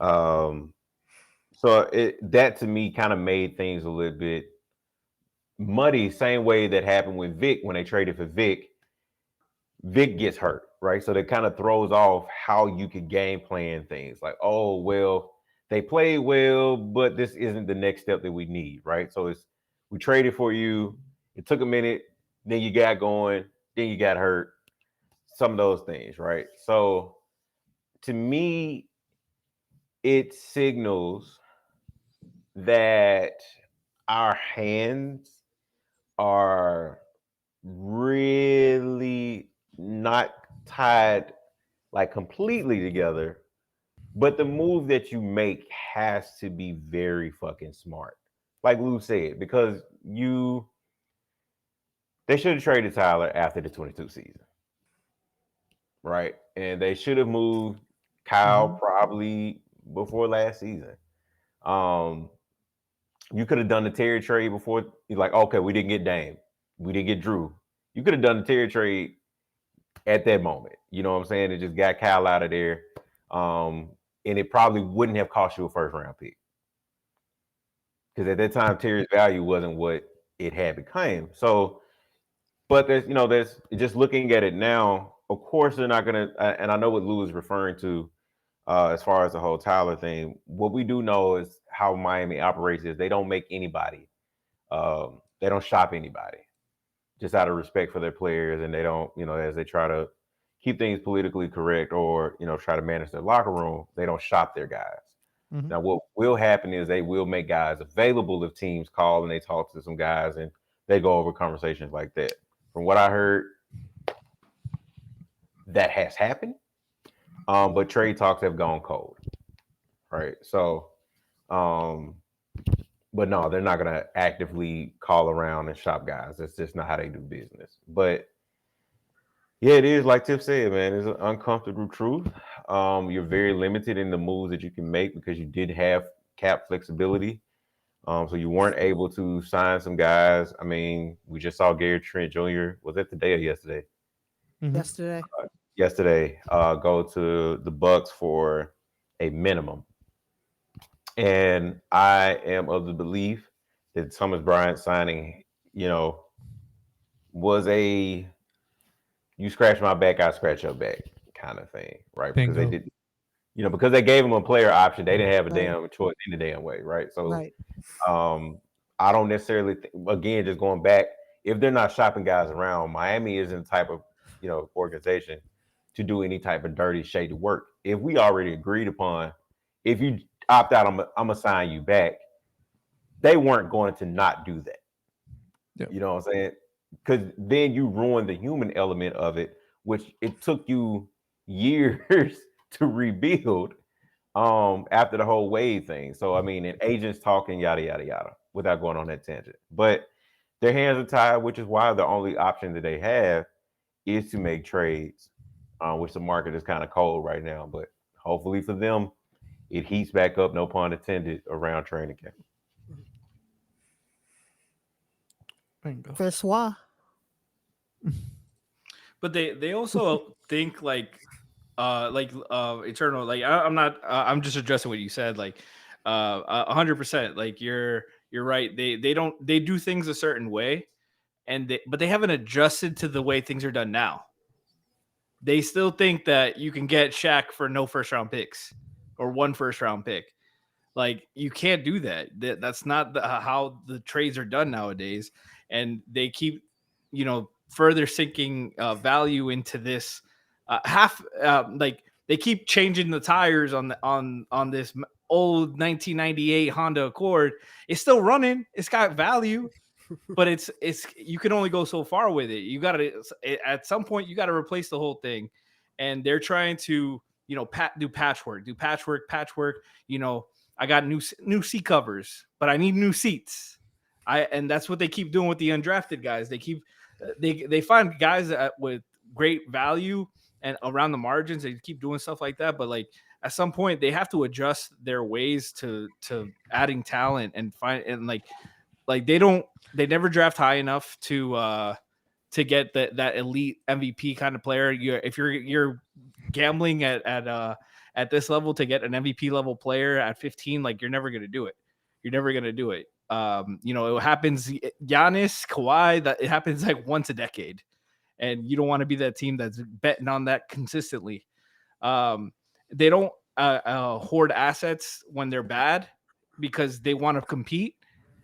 So that to me kind of made things a little bit muddy. Same way that happened with Vic when they traded for Vic. Vic gets hurt, right? So that kind of throws off how you could game plan things. Like, oh, well, they played well, but this isn't the next step that we need, right? So we traded for you. It took a minute. Then you got going. Then you got hurt. Some of those things, right? So to me, it signals that our hands are really not tied like completely together, but the move that you make has to be very fucking smart, like Lou said, because they should have traded Tyler after the 22 season, right? And they should have moved Kyle probably before last season. You could have done the Terry trade before. You're like, okay, we didn't get Dame, we didn't get Drew. You could have done the Terry trade at that moment. You know what I'm saying? It just got Kyle out of there. And it probably wouldn't have cost you a first round pick. Because at that time, Terry's value wasn't what it had become. So, but there's just looking at it now, of course they're not gonna, and I know what Lou is referring to as far as the whole Tyler thing. What we do know is how Miami operates is they don't make anybody, they don't shop anybody, just out of respect for their players, and they don't, as they try to keep things politically correct or try to manage their locker room, they don't shop their guys. Now, what will happen is they will make guys available if teams call and they talk to some guys and they go over conversations like that. From what I heard, that has happened, but trade talks have gone cold, right? So, but no, they're not going to actively call around and shop guys. That's just not how they do business. But yeah, it is like Tiff said, man. It's an uncomfortable truth. You're very limited in the moves that you can make because you did have cap flexibility. So you weren't able to sign some guys. I mean, we just saw Gary Trent Jr. Was that today or yesterday? Yesterday. Yesterday, go to the Bucks for a minimum. And I am of the belief that Thomas Bryant signing, was a you scratch my back, I scratch your back kind of thing, right? Bingo. Because they did, because they gave him a player option, they didn't have a Right. damn choice in the damn way, right? So, Right. I don't necessarily again, just going back, if they're not shopping guys around, Miami isn't the type of organization to do any type of dirty, shady work. If we already agreed upon, if you opt out, I'm gonna sign you back. They weren't going to not do that. Yep. You know what I'm saying? Because then you ruin the human element of it, which it took you years to rebuild after the whole Wade thing. So I mean, and agents talking yada yada yada without going on that tangent. But their hands are tied, which is why the only option that they have is to make trades, which the market is kind of cold right now. But hopefully for them, it heats back up, no pun intended, around training camp. Bingo. Francois. But they also think like eternal. Like I'm not. I'm just addressing what you said. Like 100%. Like you're right. They do things a certain way, but they haven't adjusted to the way things are done now. They still think that you can get Shaq for no first round picks or one first round pick. Like you can't do that. That's not how the trades are done nowadays. And they keep, further sinking value into this like they keep changing the tires on this old 1998 Honda Accord. It's still running. It's got value, but it's you can only go so far with it. You got to at some point you got to replace the whole thing, and they're trying to do patchwork. I got new seat covers, but I need new seats. And that's what they keep doing with the undrafted guys. They find guys with great value and around the margins. They keep doing stuff like that, but like at some point they have to adjust their ways to adding talent and they never draft high enough to get that elite MVP kind of player. If you're gambling at this level to get an MVP level player at 15, like you're never going to do it. It happens. Giannis, Kawhi, that it happens like once a decade, and you don't want to be that team that's betting on that consistently. They don't hoard assets when they're bad because they want to compete,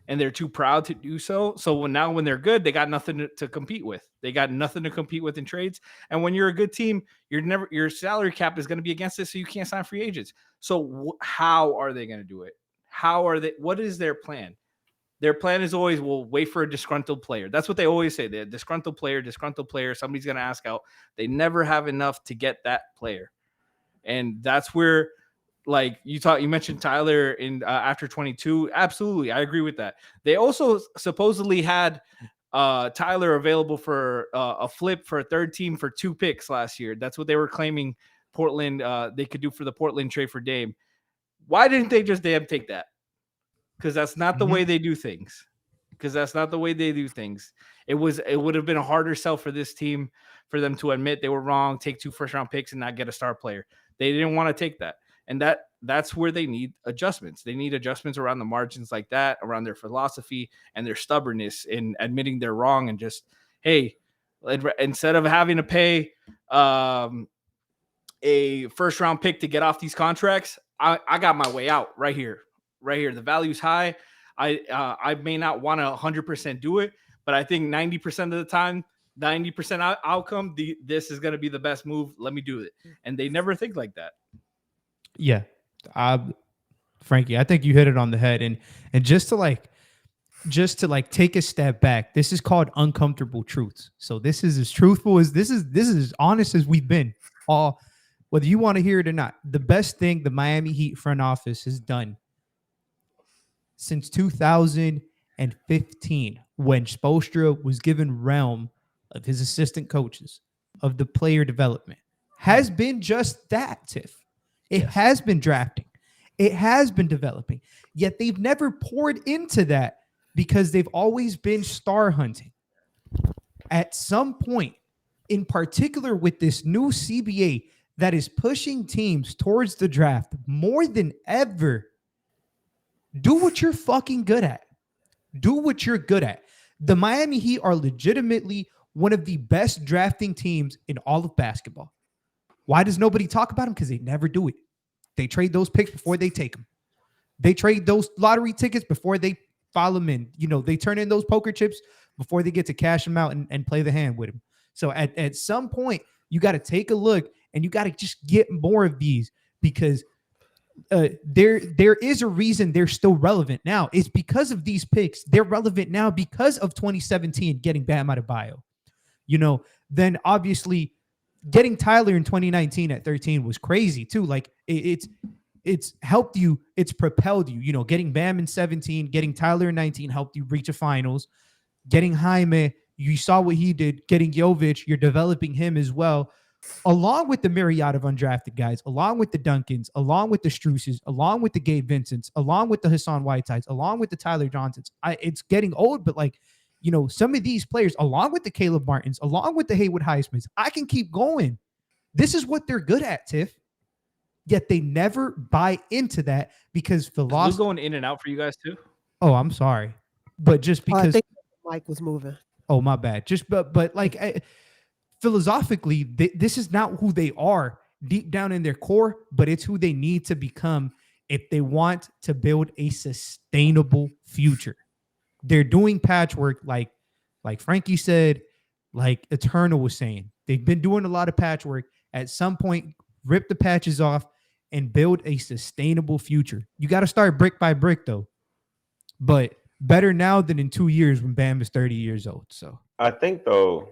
and they're too proud to do so. So when they're good, they got nothing to compete with. They got nothing to compete with in trades. And when you're a good team, your salary cap is going to be against it, so you can't sign free agents. So how are they going to do it? What is their plan? Their plan is always, we'll wait for a disgruntled player. That's what they always say. They're disgruntled player. Somebody's going to ask out. They never have enough to get that player. And that's where, like you mentioned Tyler in after 22. Absolutely. I agree with that. They also supposedly had Tyler available for a flip for a third team for 2 picks last year. That's what they were claiming Portland they could do for the Portland trade for Dame. Why didn't they just damn take that? Because that's not the way they do things. It would have been a harder sell for this team for them to admit they were wrong, take 2 first-round picks, and not get a star player. They didn't want to take that. And that's where they need adjustments. They need adjustments around the margins like that, around their philosophy and their stubbornness in admitting they're wrong and just, hey, instead of having to pay a first-round pick to get off these contracts, I got my way out right here. The value's high. I may not want to 100% do it, but I think 90% of the time, 90% outcome, this is going to be the best move. Let me do it. And they never think like that. Yeah. Franky, I think you hit it on the head. And just to take a step back, this is called uncomfortable truths. So this is as truthful as this is as honest as we've been, all whether you want to hear it or not. The best thing the Miami Heat front office has done since 2015, when Spoelstra was given realm of his assistant coaches of the player development, has been just that, Tiff. It has been drafting. It has been developing. Yet they've never poured into that because they've always been star hunting. At some point, in particular with this new CBA that is pushing teams towards the draft more than ever, do what you're fucking good at. Do what you're good at. The Miami Heat are legitimately one of the best drafting teams in all of basketball. Why does nobody talk about them? Because they never do it. They trade those picks before they take them. They trade those lottery tickets before they file them in. They turn in those poker chips before they get to cash them out and play the hand with them. So at some point, you got to take a look and you got to just get more of these, because there is a reason they're still relevant now. It's because of these picks. They're relevant now because of 2017 getting Bam Adebayo. Then obviously getting Tyler in 2019 at 13 was crazy too. Like it's helped you. It's propelled you. Getting Bam in 17, getting Tyler in 19 helped you reach a finals. Getting Jaime, you saw what he did. Getting Jovic, you're developing him as well, along with the myriad of undrafted guys, along with the Duncans, along with the Struces, along with the Gabe Vincents, along with the Hassan Whitesides, along with the Tyler Johnsons. It's getting old, but some of these players, along with the Caleb Martins, along with the Haywood Highsmiths, I can keep going. This is what they're good at, Tiff. Yet they never buy into that because philosophy. Is Lou going in and out for you guys too? Oh, I'm sorry, but just because I think Mike was moving. Oh, my bad. Just but philosophically, this is not who they are deep down in their core, but it's who they need to become if they want to build a sustainable future. They're doing patchwork, like Franky said, like Eternal was saying. They've been doing a lot of patchwork. At some point, rip the patches off and build a sustainable future. You got to start brick by brick, though. But better now than in 2 years when Bam is 30 years old. So I think, though,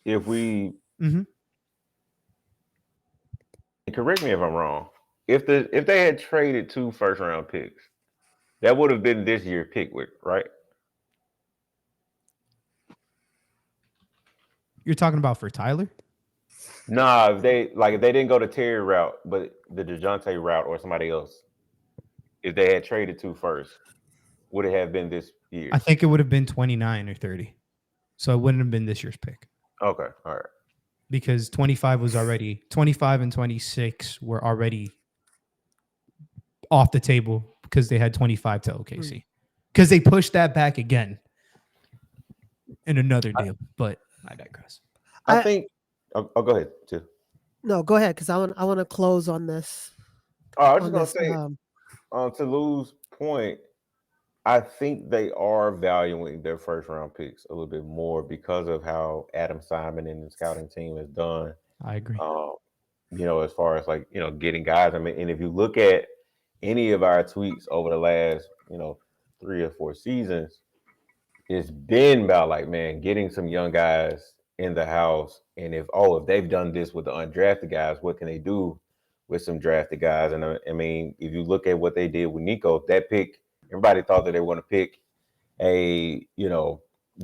if we correct me if I'm wrong, if they had traded 2 first-round picks, that would have been this year Pickwick, right? You're talking about for Tyler? Nah, if they didn't go the Terry route, but the DeJounte route or somebody else, if they had traded 2 first, would it have been this year? I think it would have been 29 or 30. So it wouldn't have been this year's pick. Okay, all right. Because 25 and 26 were already off the table because they had 25 to OKC. Because they pushed that back again in another deal. But I digress. I think. Oh, go ahead, too. No, go ahead, because I want to close on this. I was just gonna say, to Lou's point, I think they are valuing their first round picks a little bit more because of how Adam Simon and the scouting team has done. I agree. As far as getting guys. I mean, and if you look at any of our tweets over the last 3 or 4 seasons, it's been about getting some young guys in the house, and if they've done this with the undrafted guys, what can they do with some drafted guys? And I mean, if you look at what they did with Nico, that pick, everybody thought that they were going to pick a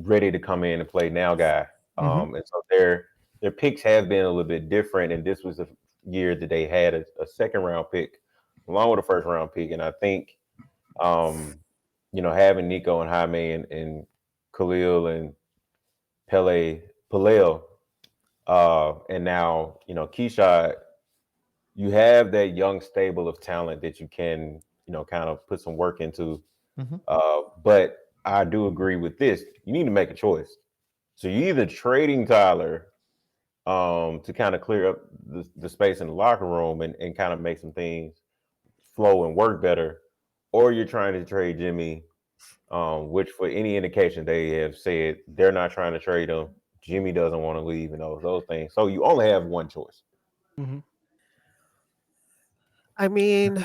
ready to come in and play now guy. And so their picks have been a little bit different. And this was the year that they had a second round pick along with a first round pick. And I think, having Nico and Jaime and Khalil and Paleo, and now, Keyshawn, you have that young stable of talent that you can, kind of put some work into. But I do agree with this. You need to make a choice. So you're either trading Tyler to kind of clear up the space in the locker room and kind of make some things flow and work better, or you're trying to trade Jimmy, which for any indication they have said they're not trying to trade him. Jimmy doesn't want to leave and those things. So you only have one choice. I mean,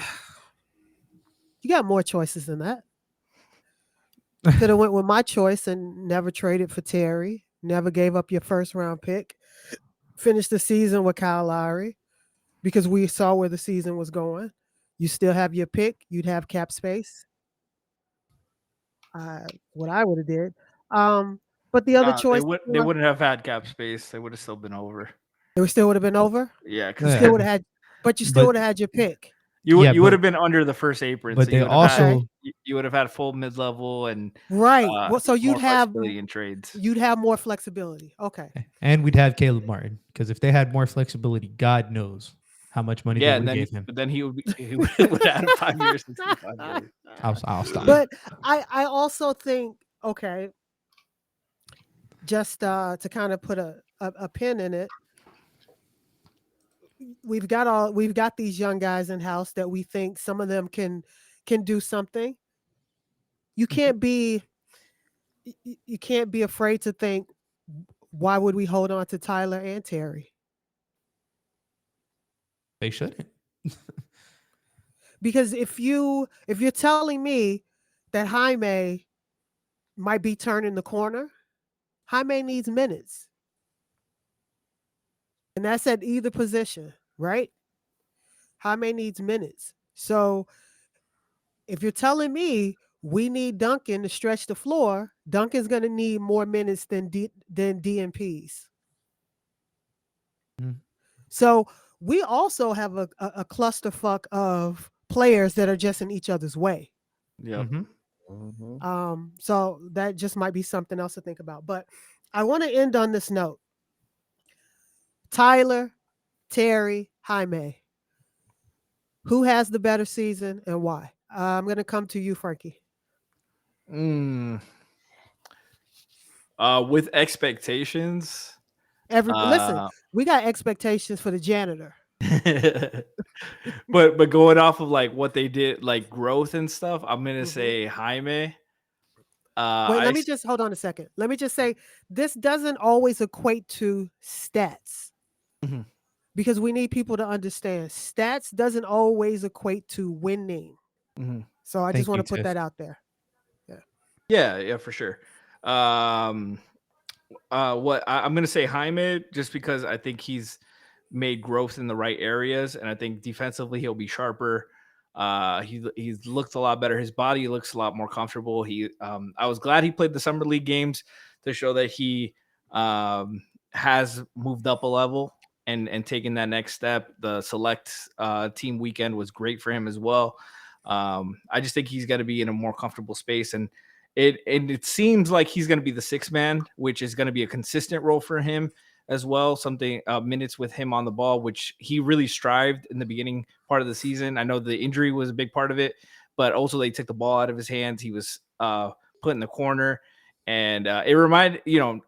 you got more choices than that. Could have went with my choice and never traded for Terry. Never gave up your first round pick. Finished the season with Kyle Lowry because we saw where the season was going. You still have your pick. You'd have cap space. What I would have did. But the other choice, They wouldn't have had cap space. They would have still been over. it still would have been over. Yeah, You because still would have had, but you still But- would have had your pick. you Yeah, would would but- have been under the first apron. but so they you would have had, also- you would have had full mid level and Right. Well, so more you'd have flexibility in trades. more flexibility. Okay. And we'd have Caleb Martin, because if they had more flexibility, God knows how much money Yeah, they and would then gave him. but then he would have 5 years and 5 years. I'll stop. But I also think, okay, just to kind of put a pin in it, we've got these young guys in house that we think some of them can do something. You can't be afraid to think, why would we hold on to Tyler and Terry? They shouldn't. Because if you're telling me that Jaime might be turning the corner, Jaime needs minutes. And that's at either position, right? Jaime needs minutes. So if you're telling me we need Duncan to stretch the floor, Duncan's going to need more minutes than DNPs. So we also have a clusterfuck of players that are just in each other's way. Yep. So that just might be something else to think about. But I want to end on this note. Tyler, Terry, Jaime. Who has the better season and why? I'm going to come to you, Franky. With expectations. Listen, we got expectations for the janitor. but going off of like what they did, like growth and stuff, I'm gonna say Jaime. Wait, let me just hold on a second. Let me just say this doesn't always equate to stats. Because we need people to understand stats doesn't always equate to winning. So I just want to put that out there. Yeah, for sure. I'm gonna say Jaime just because I think he's made growth in the right areas, and I think defensively he'll be sharper. He's looked a lot better. His body looks a lot more comfortable. I was glad he played the summer league games to show that he has moved up a level and taken that next step. The select team weekend was great for him as well. I just think he's got to be in a more comfortable space, and it seems like he's going to be the sixth man, which is going to be a consistent role for him as well. Something minutes with him on the ball, which he really strived in the beginning part of the season. I know the injury was a big part of it, but also they took the ball out of his hands. He was put in the corner, and it reminded,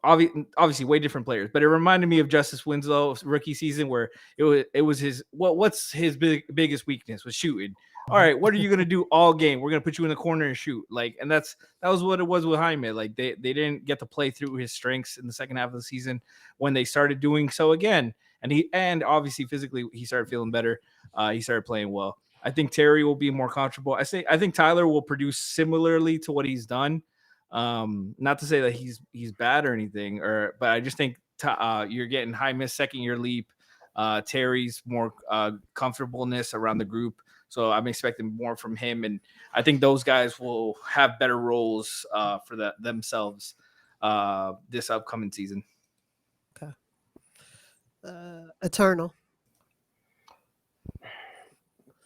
obviously way different players, but it reminded me of Justice Winslow's rookie season where it was his what's his biggest weakness was shooting. All right, what are you gonna do all game? We're gonna put you in the corner and shoot. And that was what it was with Jaime. Like they didn't get to play through his strengths in the second half of the season when they started doing so again. And obviously physically he started feeling better. He started playing well. I think Terry will be more comfortable. I think Tyler will produce similarly to what he's done. Not to say that he's bad or anything, but I just think you're getting Jaime's second year leap. Terry's more comfortableness around the group. So I'm expecting more from him, and I think those guys will have better roles for themselves. this upcoming season. Okay. Eternal.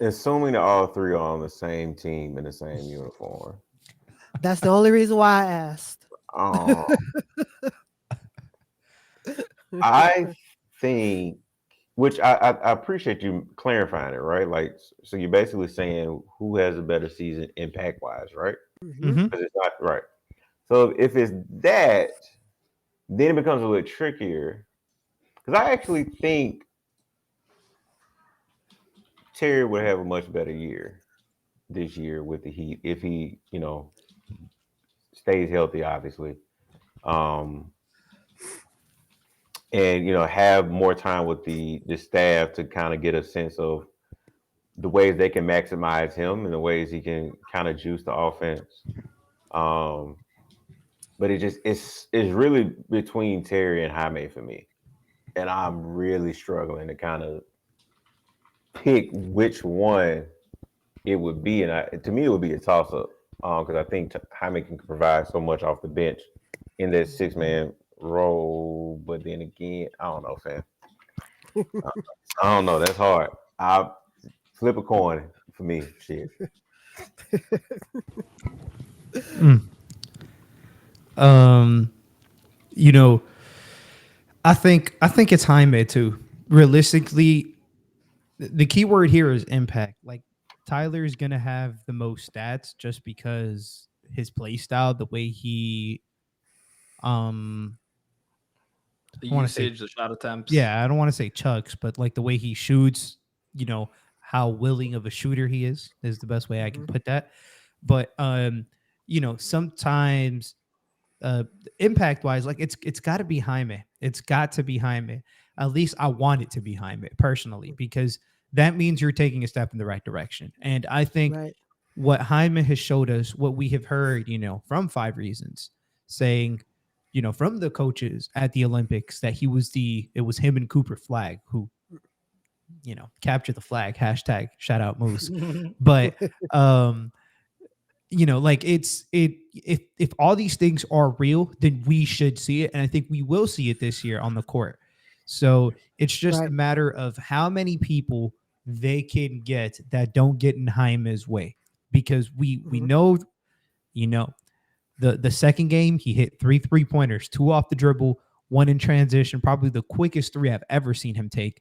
Assuming that all three are on the same team in the same uniform. That's the only reason why I asked. I think, which I appreciate you clarifying it, right? Like, so you're basically saying who has a better season impact wise, right? Mhm. Because it's not right. So if it's that, then it becomes a little trickier. Because I actually think Terry would have a much better year this year with the Heat if he, stays healthy, obviously. Um, and have more time with the staff to kind of get a sense of the ways they can maximize him and the ways he can kind of juice the offense. But it's really between Terry and Jaime for me, and I'm really struggling to kind of pick which one it would be. And to me, it would be a toss up because I think Jaime can provide so much off the bench in that 6-man role. But then again, I don't know, fam. I don't know. That's hard. I flip a coin for me. Shit. You know, I think it's Jaime too. Realistically, the key word here is impact. Like Tyler is gonna have the most stats just because his play style, the way he The I want to say usage, the shot attempts. yeah, I don't want to say chucks, but like the way he shoots, how willing of a shooter he is the best way I can put that. But sometimes impact wise, like it's got to be Jaime. It's got to be Jaime. At least I want it to be Jaime personally, because that means you're taking a step in the right direction. And I think Right. what Jaime has showed us, what we have heard, from 5 Reasons, saying, from the coaches at the Olympics, that it was him and Cooper Flag who, capture the flag, hashtag shout out Moose. But like if all these things are real, then we should see it, and I think we will see it this year on the court. So it's just Right. a matter of how many people they can get that don't get in Jaime's way, because we know, the second game he hit 3 3-pointers, 2 off the dribble, 1 in transition, probably the quickest 3 I've ever seen him take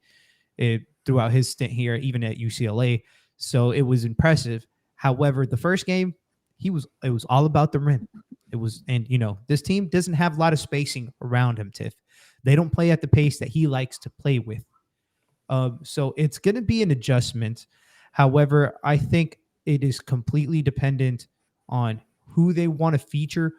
throughout his stint here, even at UCLA. So it was impressive. However, the first game, it was all about the rim. It was, and this team doesn't have a lot of spacing around him, Tiff. They don't play at the pace that he likes to play with. So it's going to be an adjustment. However, I think it is completely dependent on who they want to feature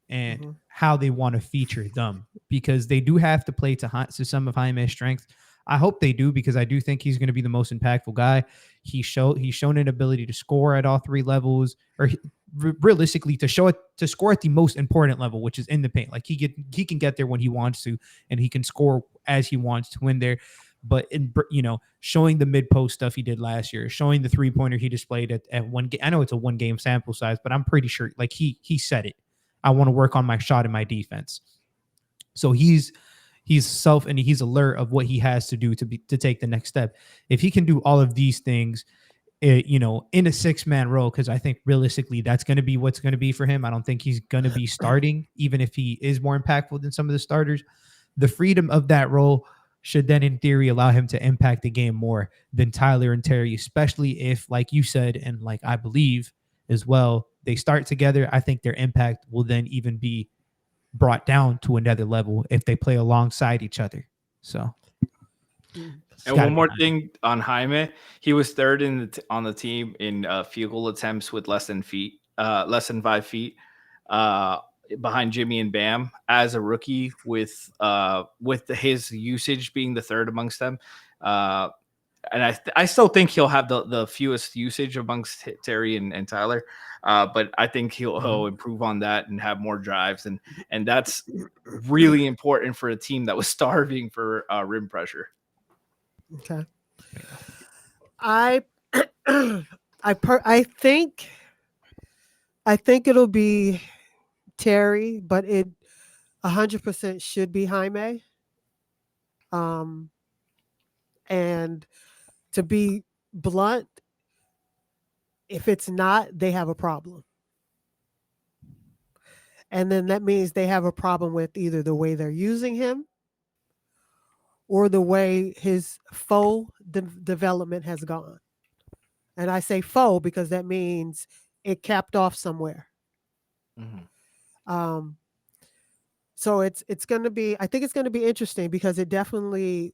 and how they want to feature them, because they do have to play to some of Jaime's strength. I hope they do, because I do think he's going to be the most impactful guy. He's shown an ability to score at all 3 levels, or realistically to score at the most important level, which is in the paint. Like he can get there when he wants to, and he can score as he wants to in there. But showing the mid post stuff he did last year, showing the 3-pointer he displayed at one game. I know it's a 1 game sample size, but I'm pretty sure like he said it. I want to work on my shot and my defense. So he's and he's alert of what he has to do to take the next step. If he can do all of these things, in a 6-man role, because I think realistically that's going to be what's going to be for him. I don't think he's going to be starting, even if he is more impactful than some of the starters. The freedom of that role should then, in theory, allow him to impact the game more than Tyler and Terry, especially if, like you said, and like I believe as well, they start together. I think their impact will then even be brought down to another level if they play alongside each other. So, and one more thing on Jaime, he was third on the team in field goal attempts with less than 5 feet, behind Jimmy and Bam as a rookie, with his usage being the third amongst them. And I still think he'll have the fewest usage amongst Terry and Tyler. But I think he'll improve on that and have more drives. And that's really important for a team that was starving for rim pressure. Okay. I think it'll be Terry, but 100% should be Jaime. Um, and to be blunt, if it's not, they have a problem. And then that means they have a problem with either the way they're using him or the way his faux development has gone. And I say faux because that means it capped off somewhere. Um, so it's going to be, I think it's going to be interesting because it definitely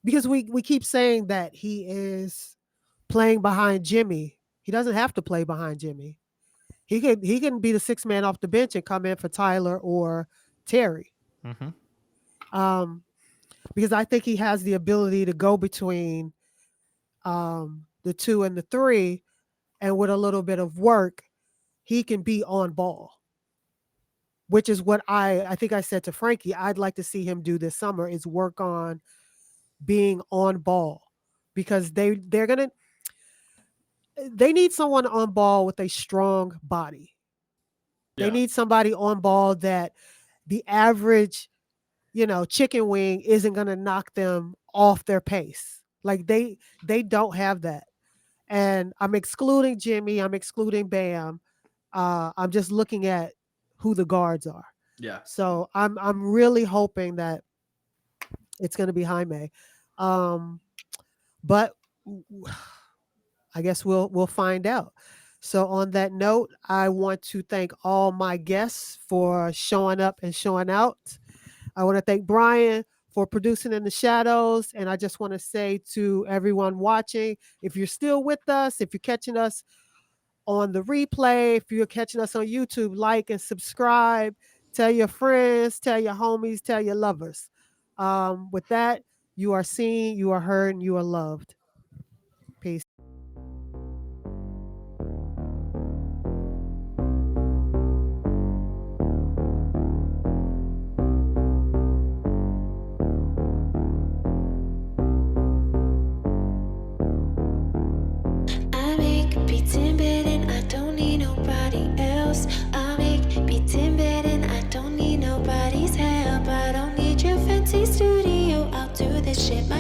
because we keep saying that he is playing behind Jimmy. He doesn't have to play behind Jimmy. He can be the sixth man off the bench and come in for Tyler or Terry. Because I think he has the ability to go between the 2 and the 3, and with a little bit of work, he can be on ball. Which is what I think I said to Franky, I'd like to see him do this summer is work on being on ball, because they need someone on ball with a strong body. They need somebody on ball that the average, chicken wing isn't going to knock them off their pace. Like they don't have that. And I'm excluding Jimmy, I'm excluding Bam. I'm just looking at who the guards are. Yeah. So I'm really hoping that it's going to be Jaime. But I guess we'll find out. So on that note, I want to thank all my guests for showing up and showing out. I want to thank Brian for producing in the shadows. And I just want to say to everyone watching, if you're still with us, if you're catching us on the replay, if you're catching us on YouTube, like and subscribe, tell your friends, tell your homies, tell your lovers. With that, you are seen, you are heard, and you are loved. Peace. I make beats in bed and I don't need nobody else. I make beats in bed and I don't need nobody's help. I don't need your fancy studio, I'll do this shit myself.